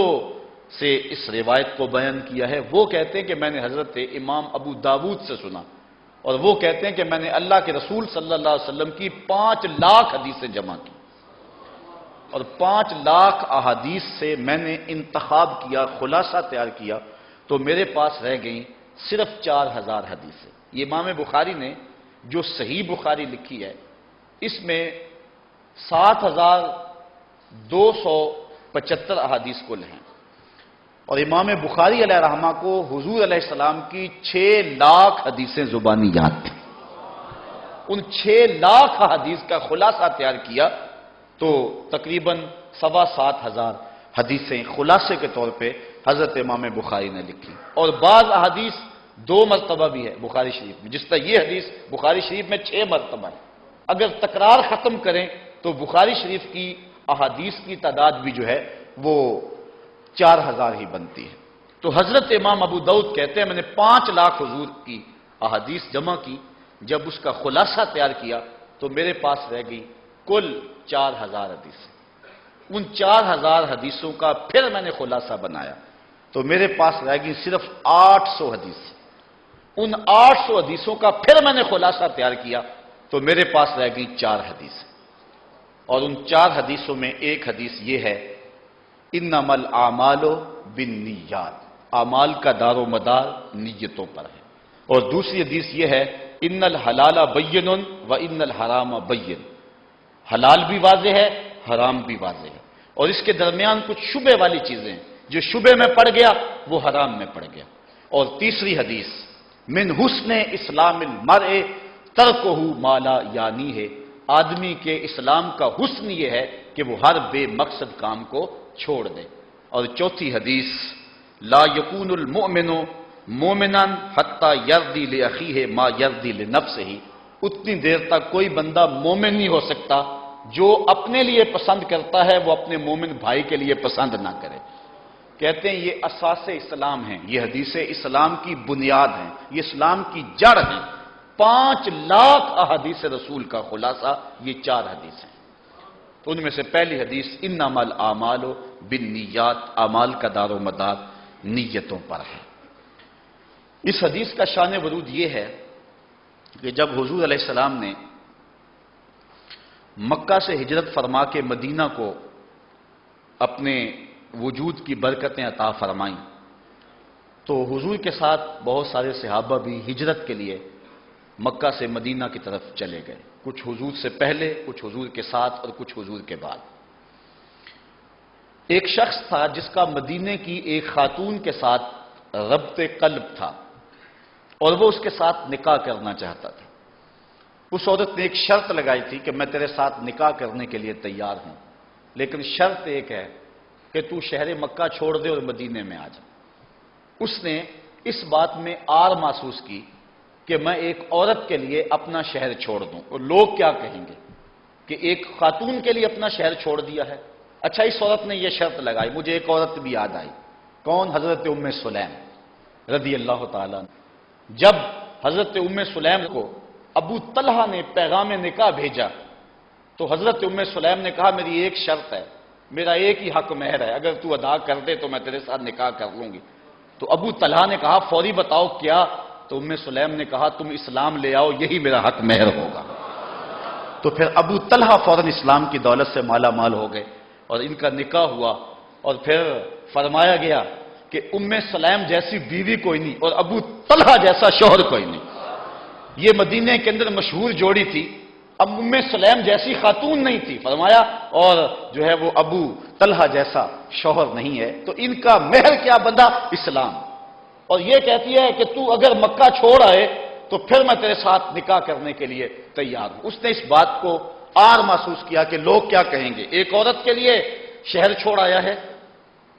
سے اس روایت کو بیان کیا ہے۔ وہ کہتے ہیں کہ میں نے حضرت امام ابو داود سے سنا، اور وہ کہتے ہیں کہ میں نے اللہ کے رسول صلی اللہ علیہ وسلم کی 5 لاکھ حدیثیں جمع کی، اور 5 لاکھ احادیث سے میں نے انتخاب کیا، خلاصہ تیار کیا، تو میرے پاس رہ گئیں صرف 4000 حدیثیں۔ یہ امام بخاری نے جو صحیح بخاری لکھی ہے اس میں 7275 احادیث کل ہیں، اور امام بخاری علیہ رحمہ کو حضور علیہ السلام کی 6 لاکھ حدیثیں زبانی یاد تھیں۔ ان 6 لاکھ حدیث کا خلاصہ تیار کیا تو تقریباً 7,500 حدیثیں خلاصے کے طور پہ حضرت امام بخاری نے لکھی، اور بعض احادیث 2 مرتبہ بھی ہے بخاری شریف میں، جس طرح یہ حدیث بخاری شریف میں 6 مرتبہ ہے۔ اگر تکرار ختم کریں تو بخاری شریف کی احادیث کی تعداد بھی جو ہے وہ 4000 ہی بنتی ہے۔ تو حضرت امام ابو داؤد کہتے ہیں میں نے 5 لاکھ حضور کی احادیث جمع کی، جب اس کا خلاصہ تیار کیا تو میرے پاس رہ گئی کل 4000 حدیثیں۔ ان 4000 حدیثوں کا پھر میں نے خلاصہ بنایا تو میرے پاس رہ گئی صرف 800 حدیث۔ ان 800 حدیثوں کا پھر میں نے خلاصہ تیار کیا تو میرے پاس رہ گئی 4 حدیثیں، اور ان 4 حدیثوں میں ایک حدیث یہ ہے انما الاعمال بالنیات، اعمال کا دار و مدار نیتوں پر ہے، اور دوسری حدیث یہ ہے ان الحلال بین و ان الحرام بین، حلال بھی واضح ہے حرام بھی واضح ہے، اور اس کے درمیان کچھ شبہ والی چیزیں ہیں، جو شبہ میں پڑ گیا وہ حرام میں پڑ گیا۔ اور تیسری حدیث من حسن اسلام المرء ترکہ ما لا یعنی ہے، آدمی کے اسلام کا حسن یہ ہے کہ وہ ہر بے مقصد کام کو چھوڑ دے۔ اور چوتھی حدیث لا یکون المؤمن مومنا حتی یرضی لاخیہ ما یرضی لنفسہ، اتنی دیر تک کوئی بندہ مومن نہیں ہو سکتا جو اپنے لیے پسند کرتا ہے وہ اپنے مومن بھائی کے لیے پسند نہ کرے۔ کہتے ہیں یہ اساس اسلام ہیں، یہ حدیث اسلام کی بنیاد ہیں، یہ اسلام کی جڑ ہیں۔ 5 لاکھ احادیث رسول کا خلاصہ یہ 4 حدیث ہیں۔ تو ان میں سے پہلی حدیث انما الاعمال بالنیات، اعمال کا دار و مدار نیتوں پر ہے۔ اس حدیث کا شان ورود یہ ہے کہ جب حضور علیہ السلام نے مکہ سے ہجرت فرما کے مدینہ کو اپنے وجود کی برکتیں عطا فرمائیں تو حضور کے ساتھ بہت سارے صحابہ بھی ہجرت کے لیے مکہ سے مدینہ کی طرف چلے گئے، کچھ حضور سے پہلے، کچھ حضور کے ساتھ اور کچھ حضور کے بعد۔ ایک شخص تھا جس کا مدینے کی ایک خاتون کے ساتھ ربط قلب تھا اور وہ اس کے ساتھ نکاح کرنا چاہتا تھا۔ اس عورت نے ایک شرط لگائی تھی کہ میں تیرے ساتھ نکاح کرنے کے لیے تیار ہوں، لیکن شرط ایک ہے کہ تو شہر مکہ چھوڑ دے اور مدینے میں آ جا۔ اس نے اس بات میں آر محسوس کی کہ میں ایک عورت کے لیے اپنا شہر چھوڑ دوں اور لوگ کیا کہیں گے کہ ایک خاتون کے لیے اپنا شہر چھوڑ دیا ہے۔ اچھا، اس عورت نے یہ شرط لگائی، مجھے ایک عورت بھی یاد آئی، کون؟ حضرت ام سلیم رضی اللہ تعالیٰ. جب حضرت ام سلیم کو ابو طلحہ نے پیغام نکاح بھیجا تو حضرت ام سلیم نے کہا میری ایک شرط ہے، میرا ایک ہی حق مہر ہے، اگر تو ادا کر دے تو میں تیرے ساتھ نکاح کر لوں گی. تو ابو طلحہ نے کہا فوری بتاؤ کیا؟ تو ام سلیم نے کہا تم اسلام لے آؤ، یہی میرا حق مہر ہوگا. تو پھر ابو طلحہ فوراً اسلام کی دولت سے مالا مال ہو گئے اور ان کا نکاح ہوا. اور پھر فرمایا گیا کہ ام سلیم جیسی بیوی کوئی نہیں اور ابو طلحہ جیسا شوہر کوئی نہیں. یہ مدینے کے اندر مشہور جوڑی تھی. اب ام سلیم جیسی خاتون نہیں تھی، فرمایا، اور جو ہے وہ ابو طلحہ جیسا شوہر نہیں ہے. تو ان کا مہر کیا بندہ؟ اسلام. اور یہ کہتی ہے کہ تو اگر مکہ چھوڑ آئے تو پھر میں تیرے ساتھ نکاح کرنے کے لیے تیار ہوں. اس نے اس بات کو آر محسوس کیا کہ لوگ کیا کہیں گے، ایک عورت کے لیے شہر چھوڑ آیا ہے.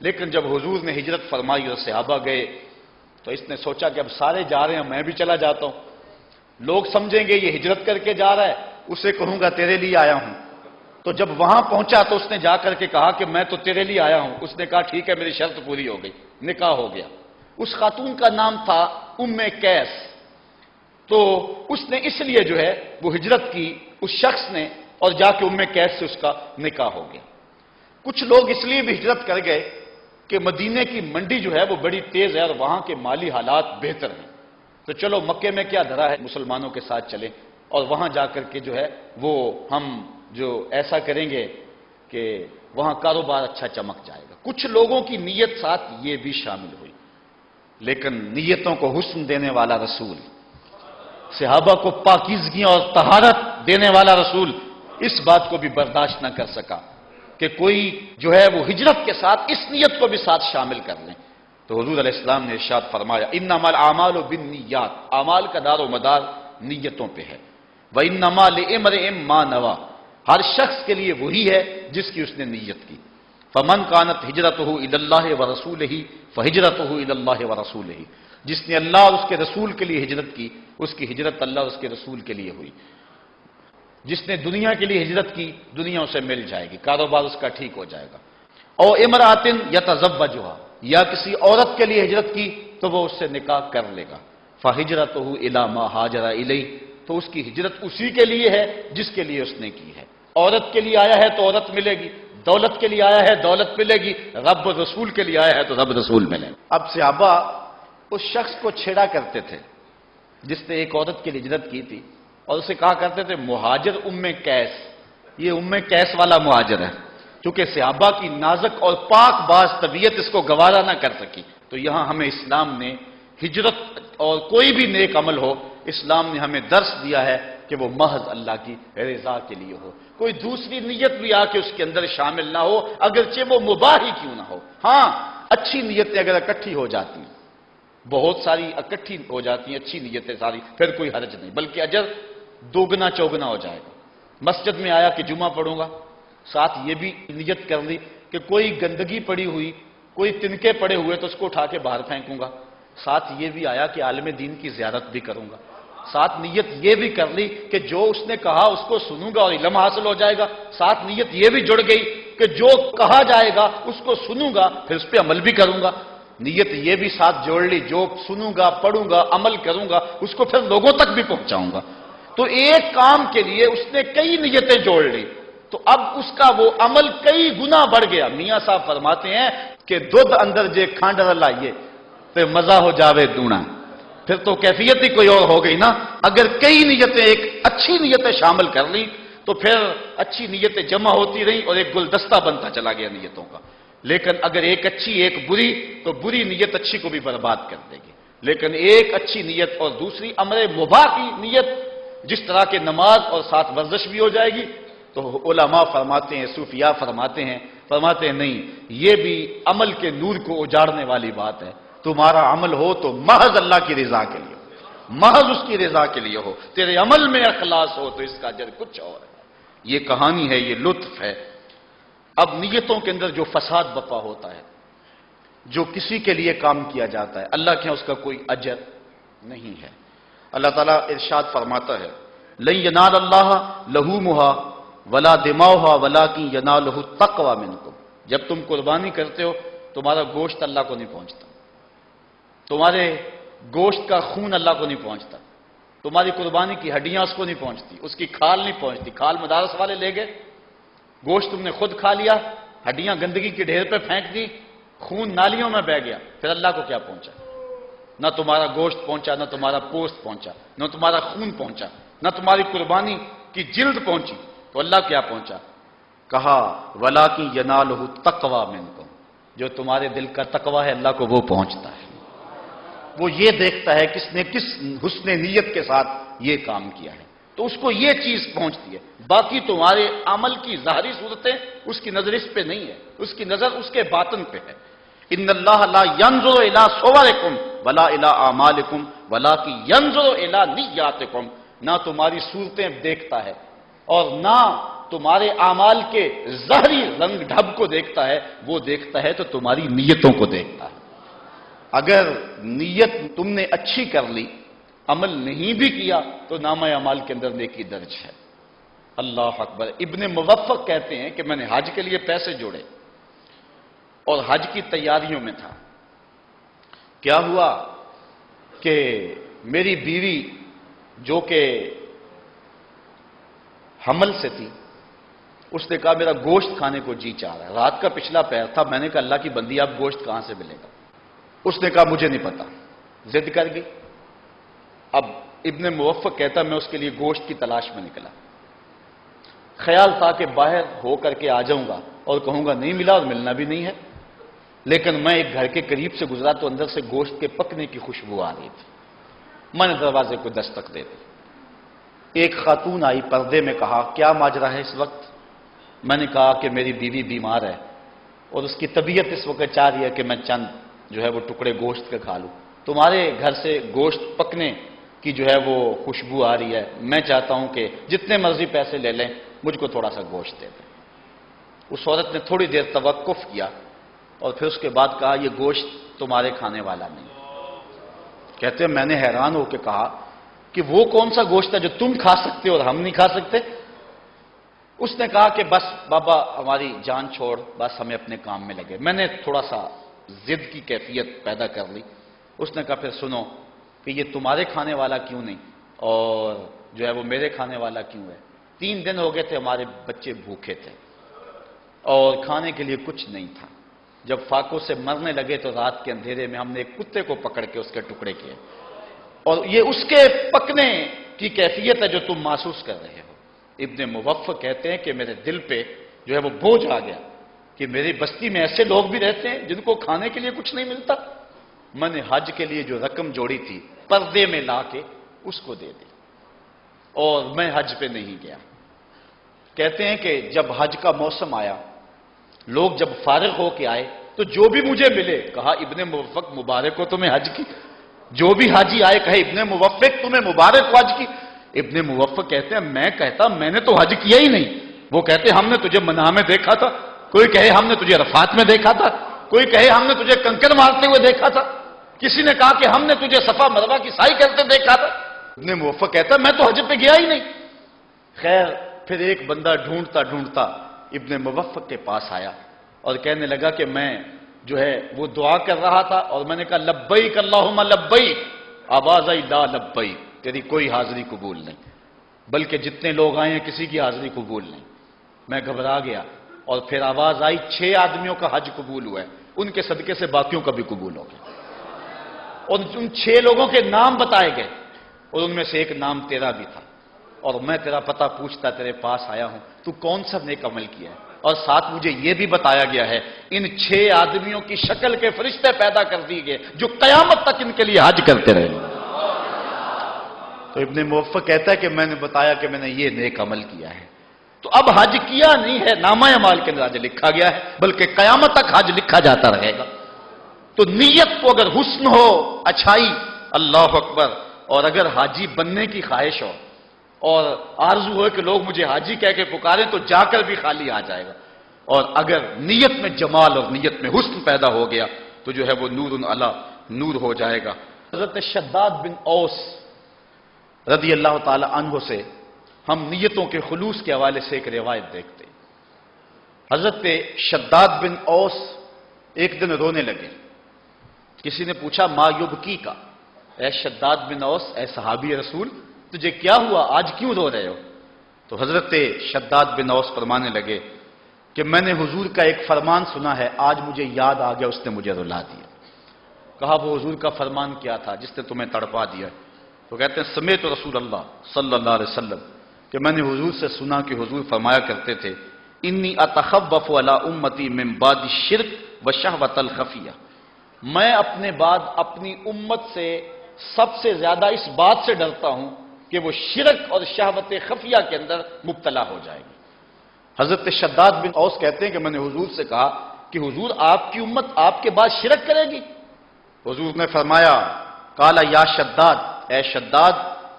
لیکن جب حضور نے ہجرت فرمائی اور صحابہ گئے تو اس نے سوچا کہ اب سارے جا رہے ہیں میں بھی چلا جاتا ہوں. لوگ سمجھیں گے یہ ہجرت کر کے جا رہا ہے، اسے کہوں گا تیرے لیے آیا ہوں. تو جب وہاں پہنچا تو اس نے جا کر کے کہا کہ میں تو تیرے لیے آیا ہوں. اس نے کہا ٹھیک ہے میری شرط پوری ہو گئی، نکاح ہو گیا. اس خاتون کا نام تھا ام قیس. تو اس نے اس لیے جو ہے وہ ہجرت کی اس شخص نے اور جا کے ام قیس سے اس کا نکاح ہو گیا. کچھ لوگ اس لیے بھی ہجرت کر گئے کہ مدینے کی منڈی جو ہے وہ بڑی تیز ہے اور وہاں کے مالی حالات بہتر ہیں. تو چلو مکے میں کیا دھرا ہے، مسلمانوں کے ساتھ چلیں اور وہاں جا کر کے جو ہے وہ ہم جو ایسا کریں گے کہ وہاں کاروبار اچھا چمک جائے گا. کچھ لوگوں کی نیت ساتھ یہ بھی شامل ہوئی، لیکن نیتوں کو حسن دینے والا رسول، صحابہ کو پاکیزگیاں اور طہارت دینے والا رسول اس بات کو بھی برداشت نہ کر سکا کہ کوئی جو ہے وہ ہجرت کے ساتھ اس نیت کو بھی ساتھ شامل کر لیں. تو حضور علیہ السلام نے ارشاد فرمایا انما الاعمال بالنیات، اعمال کا دار و مدار نیتوں پہ ہے. وانما لامرئ ما نوى، ہر شخص کے لیے وہی ہے جس کی اس نے نیت کی. فمن كانت هجرته الى الله ورسوله فهجرته الى الله ورسوله، جس نے اللہ اور اس کے رسول کے لیے ہجرت کی اس کی ہجرت اللہ اور اس کے رسول کے لیے ہوئی. جس نے دنیا کے لیے ہجرت کی دنیا اسے مل جائے گی، کاروبار اس کا ٹھیک ہو جائے گا. اور امرأۃ یتزوجها، یا کسی عورت کے لیے ہجرت کی تو وہ اس سے نکاح کر لے گا. فہجرته الی ما ہاجر الیہ، تو اس کی ہجرت اسی کے لیے ہے جس کے لیے اس نے کی ہے. عورت کے لیے آیا ہے تو عورت ملے گی، دولت کے لیے آیا ہے دولت ملے گی، رب رسول کے لیے آیا ہے تو رب رسول ملے گا. اب صحابہ اس شخص کو چھیڑا کرتے تھے جس نے ایک عورت کے لیے ہجرت کی تھی اور اسے کہا کرتے تھے مہاجر ام قیس. یہ ام قیس والا مہاجر ہے. چونکہ صحابہ کی نازک اور پاک باز طبیعت اس کو گوارا نہ کر سکی. تو یہاں ہمیں اسلام نے ہجرت اور کوئی بھی نیک عمل ہو، اسلام نے ہمیں درس دیا ہے کہ وہ محض اللہ کی رضا کے لیے ہو. کوئی دوسری نیت بھی آ کے اس کے اندر شامل نہ ہو، اگرچہ وہ مباح ہی کیوں نہ ہو. ہاں اچھی نیتیں اگر اکٹھی ہو جاتی ہیں، بہت ساری اکٹھی ہو جاتی ہیں اچھی نیتیں ساری، پھر کوئی حرج نہیں، بلکہ اجر دوگنا چوگنا ہو جائے گا. مسجد میں آیا کہ جمعہ پڑھوں گا، ساتھ یہ بھی نیت کر لی کہ کوئی گندگی پڑی ہوئی، کوئی تنکے پڑے ہوئے تو اس کو اٹھا کے باہر پھینکوں گا. ساتھ یہ بھی آیا کہ عالم دین کی زیارت بھی کروں گا. ساتھ نیت یہ بھی کر لی کہ جو اس نے کہا اس کو سنوں گا اور علم حاصل ہو جائے گا. ساتھ نیت یہ بھی جڑ گئی کہ جو کہا جائے گا اس کو سنوں گا پھر اس پہ عمل بھی کروں گا. نیت یہ بھی ساتھ جوڑ لی جو سنوں گا پڑھوں گا عمل کروں گا اس کو پھر لوگوں تک بھی پہنچاؤں گا. تو ایک کام کے لیے اس نے کئی نیتیں جوڑ لی تو اب اس کا وہ عمل کئی گنا بڑھ گیا. میاں صاحب فرماتے ہیں کہ دودھ اندر جے کھانڈر لائیے تو مزہ ہو جاوے دونا، پھر تو کیفیت ہی کوئی اور ہو گئی نا. اگر کئی نیتیں ایک اچھی نیتیں شامل کر لی تو پھر اچھی نیتیں جمع ہوتی رہیں اور ایک گلدستہ بنتا چلا گیا نیتوں کا. لیکن اگر ایک اچھی ایک بری تو بری نیت اچھی کو بھی برباد کر دے گی. لیکن ایک اچھی نیت اور دوسری امر مباح کی نیت، جس طرح کے نماز اور ساتھ ورزش بھی ہو جائے گی، تو علماء فرماتے ہیں، صوفیاء فرماتے ہیں نہیں، یہ بھی عمل کے نور کو اجاڑنے والی بات ہے. تمہارا عمل ہو تو محض اللہ کی رضا کے لیے، محض اس کی رضا کے لیے ہو. تیرے عمل میں اخلاص ہو تو اس کا اجر کچھ اور ہے. یہ کہانی ہے، یہ لطف ہے. اب نیتوں کے اندر جو فساد بپا ہوتا ہے، جو کسی کے لیے کام کیا جاتا ہے، اللہ کے یہاں اس کا کوئی اجر نہیں ہے. اللہ تعالیٰ ارشاد فرماتا ہے لن ینال اللہ لحومھا ولا دماؤھا ولکن ینالہ التقوی منکم. جب تم قربانی کرتے ہو تمہارا گوشت اللہ کو نہیں پہنچتا، تمہارے گوشت کا خون اللہ کو نہیں پہنچتا، تمہاری قربانی کی ہڈیاں اس کو نہیں پہنچتی، اس کی کھال نہیں پہنچتی، کھال مدارس والے لے گئے، گوشت تم نے خود کھا لیا، ہڈیاں گندگی کے ڈھیر پہ پھینک دی، خون نالیوں میں بہہ گیا، پھر اللہ کو کیا پہنچا؟ نہ تمہارا گوشت پہنچا، نہ تمہارا پوست پہنچا، نہ تمہارا خون پہنچا، نہ تمہاری قربانی کی جلد پہنچی، تو اللہ کیا پہنچا؟ کہا وَلَٰكِن يَنَالُهُ التَّقْوَىٰ مِنكُمْ، جو تمہارے دل کا تقوی ہے اللہ کو وہ پہنچتا ہے، وہ یہ دیکھتا ہے کس نے کس حسن نیت کے ساتھ یہ کام کیا ہے، تو اس کو یہ چیز پہنچتی ہے، باقی تمہارے عمل کی ظاہری صورتیں اس کی نظر اس پہ نہیں ہے، اس کی نظر اس کے باطن پہ ہے۔ ان اللہ لا ينظر الى صورکم ولا الى اعمالکم ولکن ينظر الى نیاتکم، نہ تمہاری صورتیں دیکھتا ہے اور نہ تمہارے اعمال کے ظاہری رنگ ڈھب کو دیکھتا ہے، وہ دیکھتا ہے تو تمہاری نیتوں کو دیکھتا ہے۔ اگر نیت تم نے اچھی کر لی، عمل نہیں بھی کیا، تو نامہ اعمال کے اندر نیکی درج ہے۔ اللہ اکبر۔ ابن موفق کہتے ہیں کہ میں نے حج کے لیے پیسے جوڑے اور حج کی تیاریوں میں تھا، کیا ہوا کہ میری بیوی جو کہ حمل سے تھی، اس نے کہا میرا گوشت کھانے کو جی چاہ رہا ہے، رات کا پچھلا پہر تھا، میں نے کہا اللہ کی بندی آپ گوشت کہاں سے ملے گا؟ اس نے کہا مجھے نہیں پتا، ضد کر گئی۔ اب ابن موفق کہتا میں اس کے لیے گوشت کی تلاش میں نکلا، خیال تھا کہ باہر ہو کر کے آ جاؤں گا اور کہوں گا نہیں ملا اور ملنا بھی نہیں ہے، لیکن میں ایک گھر کے قریب سے گزرا تو اندر سے گوشت کے پکنے کی خوشبو آ رہی تھی، میں نے دروازے کو دستک دے دی، ایک خاتون آئی، پردے میں، کہا کیا ماجرا ہے اس وقت؟ میں نے کہا کہ میری بیوی بیمار ہے اور اس کی طبیعت اس وقت چاہ رہی ہے کہ میں چند جو ہے وہ ٹکڑے گوشت کے کھا لوں، تمہارے گھر سے گوشت پکنے کی جو ہے وہ خوشبو آ رہی ہے، میں چاہتا ہوں کہ جتنے مرضی پیسے لے لیں مجھ کو تھوڑا سا گوشت دے دیں۔ اس عورت نے تھوڑی دیر توقف کیا اور پھر اس کے بعد کہا یہ گوشت تمہارے کھانے والا نہیں۔ کہتے ہیں میں نے حیران ہو کے کہا کہ وہ کون سا گوشت ہے جو تم کھا سکتے اور ہم نہیں کھا سکتے؟ اس نے کہا کہ بس بابا ہماری جان چھوڑ، بس ہمیں اپنے کام میں لگے۔ میں نے تھوڑا سا ضد کی کیفیت پیدا کر لی۔ اس نے کہا پھر سنو کہ یہ تمہارے کھانے والا کیوں نہیں اور جو ہے وہ میرے کھانے والا کیوں ہے؟ 3 دن ہو گئے تھے ہمارے بچے بھوکے تھے اور کھانے کے لیے کچھ نہیں تھا، جب فاقوں سے مرنے لگے تو رات کے اندھیرے میں ہم نے ایک کتے کو پکڑ کے اس کے ٹکڑے کیے، اور یہ اس کے پکنے کی کیفیت ہے جو تم محسوس کر رہے ہو۔ ابن موفق کہتے ہیں کہ میرے دل پہ جو ہے وہ بوجھ آ گیا کہ میری بستی میں ایسے لوگ بھی رہتے ہیں جن کو کھانے کے لیے کچھ نہیں ملتا۔ میں نے حج کے لیے جو رقم جوڑی تھی پردے میں لا کے اس کو دے دی اور میں حج پہ نہیں گیا۔ کہتے ہیں کہ جب حج کا موسم آیا، لوگ جب فارغ ہو کے آئے تو جو بھی مجھے ملے کہا ابن موفق مبارک ہو تمہیں حج کی، جو بھی حاجی آئے کہے ابن موفق تمہیں مبارک ہو حج کی۔ ابن موفق کہتے ہیں میں کہتا میں نے تو حج کیا ہی نہیں، وہ کہتے ہم نے تجھے منہ میں دیکھا تھا، کوئی کہے ہم نے تجھے عرفات میں دیکھا تھا، کوئی کہے ہم نے تجھے کنکر مارتے ہوئے دیکھا تھا، کسی نے کہا کہ ہم نے تجھے صفا مروہ کی سعی کرتے دیکھا تھا۔ ابن موفق کہتا میں تو حج پہ گیا ہی نہیں۔ خیر پھر ایک بندہ ڈھونڈتا ڈھونڈتا ابن موفق کے پاس آیا اور کہنے لگا کہ میں جو ہے وہ دعا کر رہا تھا اور میں نے کہا لبیک اللہم لبیک، آواز آئی لا لبیک، تیری کوئی حاضری قبول نہیں، بلکہ جتنے لوگ آئے ہیں کسی کی حاضری قبول نہیں۔ میں گھبرا گیا اور پھر آواز آئی 6 آدمیوں کا حج قبول ہوا ہے، ان کے صدقے سے باقیوں کا بھی قبول ہو گیا، اور ان 6 لوگوں کے نام بتائے گئے اور ان میں سے ایک نام تیرا بھی تھا، اور میں تیرا پتہ پوچھتا تیرے پاس آیا ہوں تو کون سا نیک عمل کیا ہے، اور ساتھ مجھے یہ بھی بتایا گیا ہے ان 6 آدمیوں کی شکل کے فرشتے پیدا کر دیے گئے جو قیامت تک ان کے لیے حج کرتے رہے۔ تو ابن موفق کہتا ہے کہ میں نے بتایا کہ میں نے یہ نیک عمل کیا ہے، تو اب حج کیا نہیں ہے، نامہ اعمال کے اندر حج لکھا گیا ہے، بلکہ قیامت تک حج لکھا جاتا رہے گا۔ تو نیت کو اگر حسن ہو، اچھائی، اللہ اکبر، اور اگر حاجی بننے کی خواہش ہو اور آرزو ہو کہ لوگ مجھے حاجی کہہ کے پکاریں تو جا کر بھی خالی آ جائے گا، اور اگر نیت میں جمال اور نیت میں حسن پیدا ہو گیا تو جو ہے وہ نور علی نور ہو جائے گا۔ حضرت شداد بن اوس رضی اللہ تعالی عنہ سے ہم نیتوں کے خلوص کے حوالے سے ایک روایت دیکھتے ہیں۔ حضرت شداد بن اوس ایک دن رونے لگے. کسی نے پوچھا ما یبکی کا، اے شداد بن اوس، اے صحابی رسول، تجھے کیا ہوا، آج کیوں رو رہے ہو؟ تو حضرت شداد بن اوس فرمانے لگے کہ میں نے حضور کا ایک فرمان سنا ہے، آج مجھے یاد آ گیا، اس نے مجھے رلا دیا. کہا وہ حضور کا فرمان کیا تھا جس نے تمہیں تڑپا دیا؟ تو کہتے ہیں سمیت رسول اللہ صلی اللہ علیہ وسلم، کہ میں نے حضور سے سنا کہ حضور فرمایا کرتے تھے انی اتخوف علی امتی من بعد الشرک وشہوۃ الخفیہ، میں اپنے بعد اپنی امت سے سب سے زیادہ اس بات سے ڈرتا ہوں کہ وہ شرک اور شہوت خفیہ کے اندر مبتلا ہو جائے گی. حضرت شداد بن اوس کہتے ہیں کہ میں نے حضور سے کہا کہ حضور آپ کی امت آپ کے بعد شرک کرے گی؟ حضور نے فرمایا قالا یا شداد، اے شداد،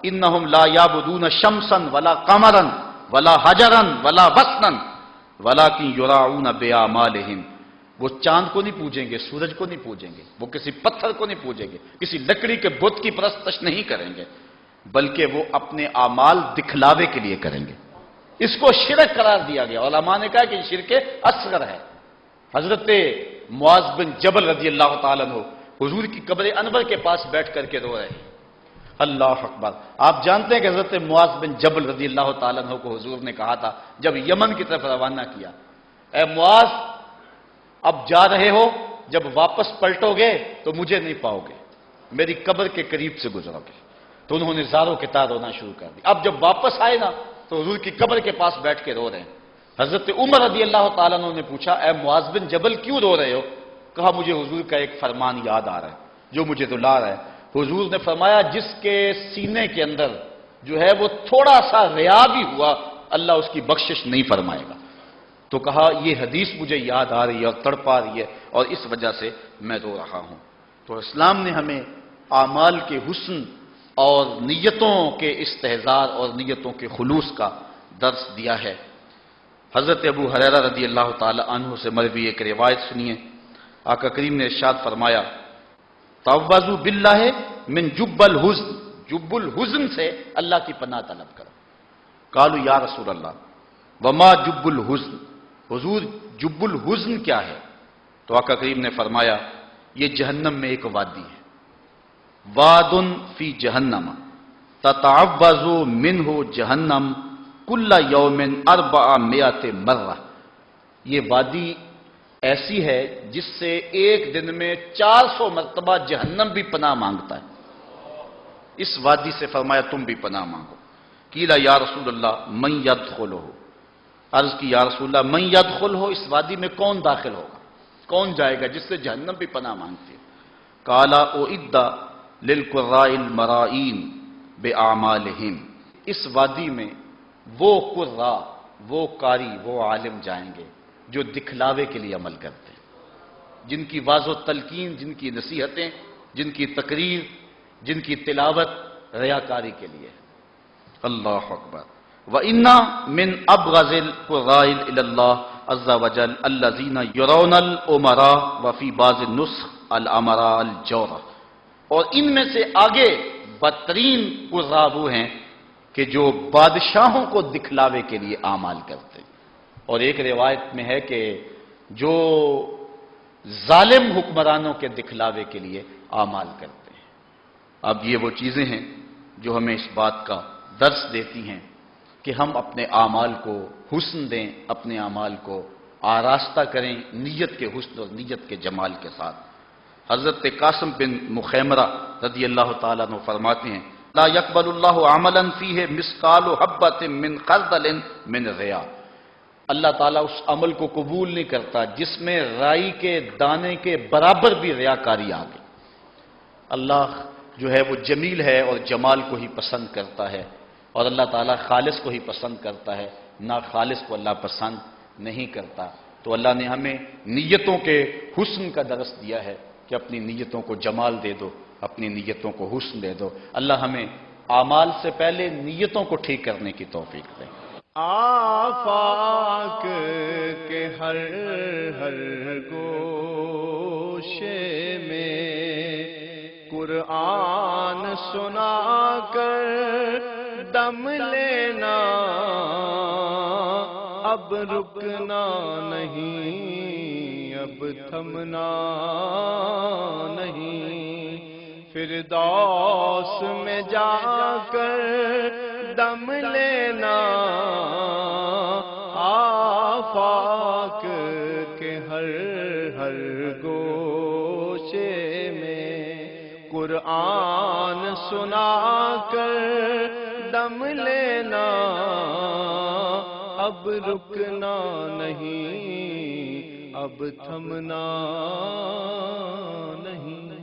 انہم لا یعبدون شمسا ولا قمرا ولا حجرا ولا وسنا ولکن یراعون باعمالہم، وہ چاند کو نہیں پوجیں گے، سورج کو نہیں پوجیں گے، وہ کسی پتھر کو نہیں پوجیں گے، کسی لکڑی کے بت کی پرستش نہیں کریں گے، بلکہ وہ اپنے اعمال دکھلاوے کے لیے کریں گے. اس کو شرک قرار دیا گیا. علماء نے کہا کہ یہ شرک اصغر ہے. حضرت معاذ بن جبل رضی اللہ تعالیٰ عنہ حضور کی قبر انور کے پاس بیٹھ کر کے رو رہے ہیں. اللہ اکبر. آپ جانتے ہیں کہ حضرت معاذ بن جبل رضی اللہ تعالیٰ عنہ کو حضور نے کہا تھا جب یمن کی طرف روانہ کیا، اے معاذ اب جا رہے ہو، جب واپس پلٹو گے تو مجھے نہیں پاؤ گے، میری قبر کے قریب سے گزرو گے. تو انہوں نے زاروں کے تار رونا شروع کر دی. اب جب واپس آئے نا تو حضور کی قبر کے پاس بیٹھ کے رو رہے ہیں. حضرت عمر رضی اللہ تعالیٰ عنہ نے پوچھا اے معاذ بن جبل کیوں رو رہے ہو؟ کہا مجھے حضور کا ایک فرمان یاد آ رہا ہے جو مجھے رلا رہا ہے. حضور نے فرمایا جس کے سینے کے اندر جو ہے وہ تھوڑا سا ریا بھی ہوا، اللہ اس کی بخشش نہیں فرمائے گا. تو کہا یہ حدیث مجھے یاد آ رہی ہے اور تڑپا رہی ہے اور اس وجہ سے میں رو رہا ہوں. تو اسلام نے ہمیں اعمال کے حسن اور نیتوں کے استحضار اور نیتوں کے خلوص کا درس دیا ہے. حضرت ابو ہریرہ رضی اللہ تعالی عنہ سے مروی ایک روایت سنیے. آقا کریم نے ارشاد فرمایا تعوذوا باللہ من جب الحزن، جب الحزن سے اللہ کی پناہ طلب کرو. قالوا یا رسول اللہ وما جب الحزن، حضور جب الحزن کیا ہے؟ تو آقا کریم نے فرمایا یہ جہنم میں ایک وادی ہے، واد فی جہنم تتعوذ منہ جہنم کل یوم 400 مرہ، یہ وادی ایسی ہے جس سے ایک دن میں 400 مرتبہ جہنم بھی پناہ مانگتا ہے. اس وادی سے فرمایا تم بھی پناہ مانگو. قیل یا رسول اللہ من یدخلہ، عرض کی یا رسول اللہ من یدخلہ، اس وادی میں کون داخل ہوگا، کون جائے گا جس سے جہنم بھی پناہ مانگتی ہے؟ قال اعد للقراء المرائین باعمالہم، اس وادی میں وہ قراء، وہ قاری، وہ عالم جائیں گے جو دکھلاوے کے لیے عمل کرتے ہیں، جن کی واضح و تلقین، جن کی نصیحتیں، جن کی تقریر، جن کی تلاوت ریاکاری کے لیے. اللہ اکبر. وَإِنَّ مِنْ أَبْغَضِ الْقُرَّاءِ إِلَى اللَّهِ عَزَّ وَجَلَّ الَّذِينَ يَرَوْنَ الْأُمَرَاءَ وَفِي بَعْضِ النُّسْخ الْأَمَرَاءَ الْجَوْرَةَ، اور ان میں سے آگے بدترین قراء وہ ہیں کہ جو بادشاہوں کو دکھلاوے کے لیے اعمال کرتے ہیں. اور ایک روایت میں ہے کہ جو ظالم حکمرانوں کے دکھلاوے کے لیے اعمال کرتے ہیں. اب یہ وہ چیزیں ہیں جو ہمیں اس بات کا درس دیتی ہیں کہ ہم اپنے اعمال کو حسن دیں، اپنے اعمال کو آراستہ کریں نیت کے حسن اور نیت کے جمال کے ساتھ. حضرت قاسم بن مخیمرہ رضی اللہ تعالیٰ عنہ فرماتے ہیں لا يقبل اللہ عملا فیہ مثقال حبۃ من خردل من ریا، اللہ تعالیٰ اس عمل کو قبول نہیں کرتا جس میں رائی کے دانے کے برابر بھی ریاکاری آ گئی. اللہ جو ہے وہ جمیل ہے اور جمال کو ہی پسند کرتا ہے، اور اللہ تعالیٰ خالص کو ہی پسند کرتا ہے، نہ خالص کو اللہ پسند نہیں کرتا. تو اللہ نے ہمیں نیتوں کے حسن کا درس دیا ہے کہ اپنی نیتوں کو جمال دے دو، اپنی نیتوں کو حسن دے دو. اللہ ہمیں اعمال سے پہلے نیتوں کو ٹھیک کرنے کی توفیق دے. آفاق کے ہر ہر گوشے میں قرآن سنا کر دم لینا، اب رکنا نہیں اب تھمنا نہیں، فردوس میں جا کر دم لینا، آفاق کے ہر ہر گوشے میں قرآن سنا کر دم لینا، اب رکنا نہیں، اب تھمنا نہیں۔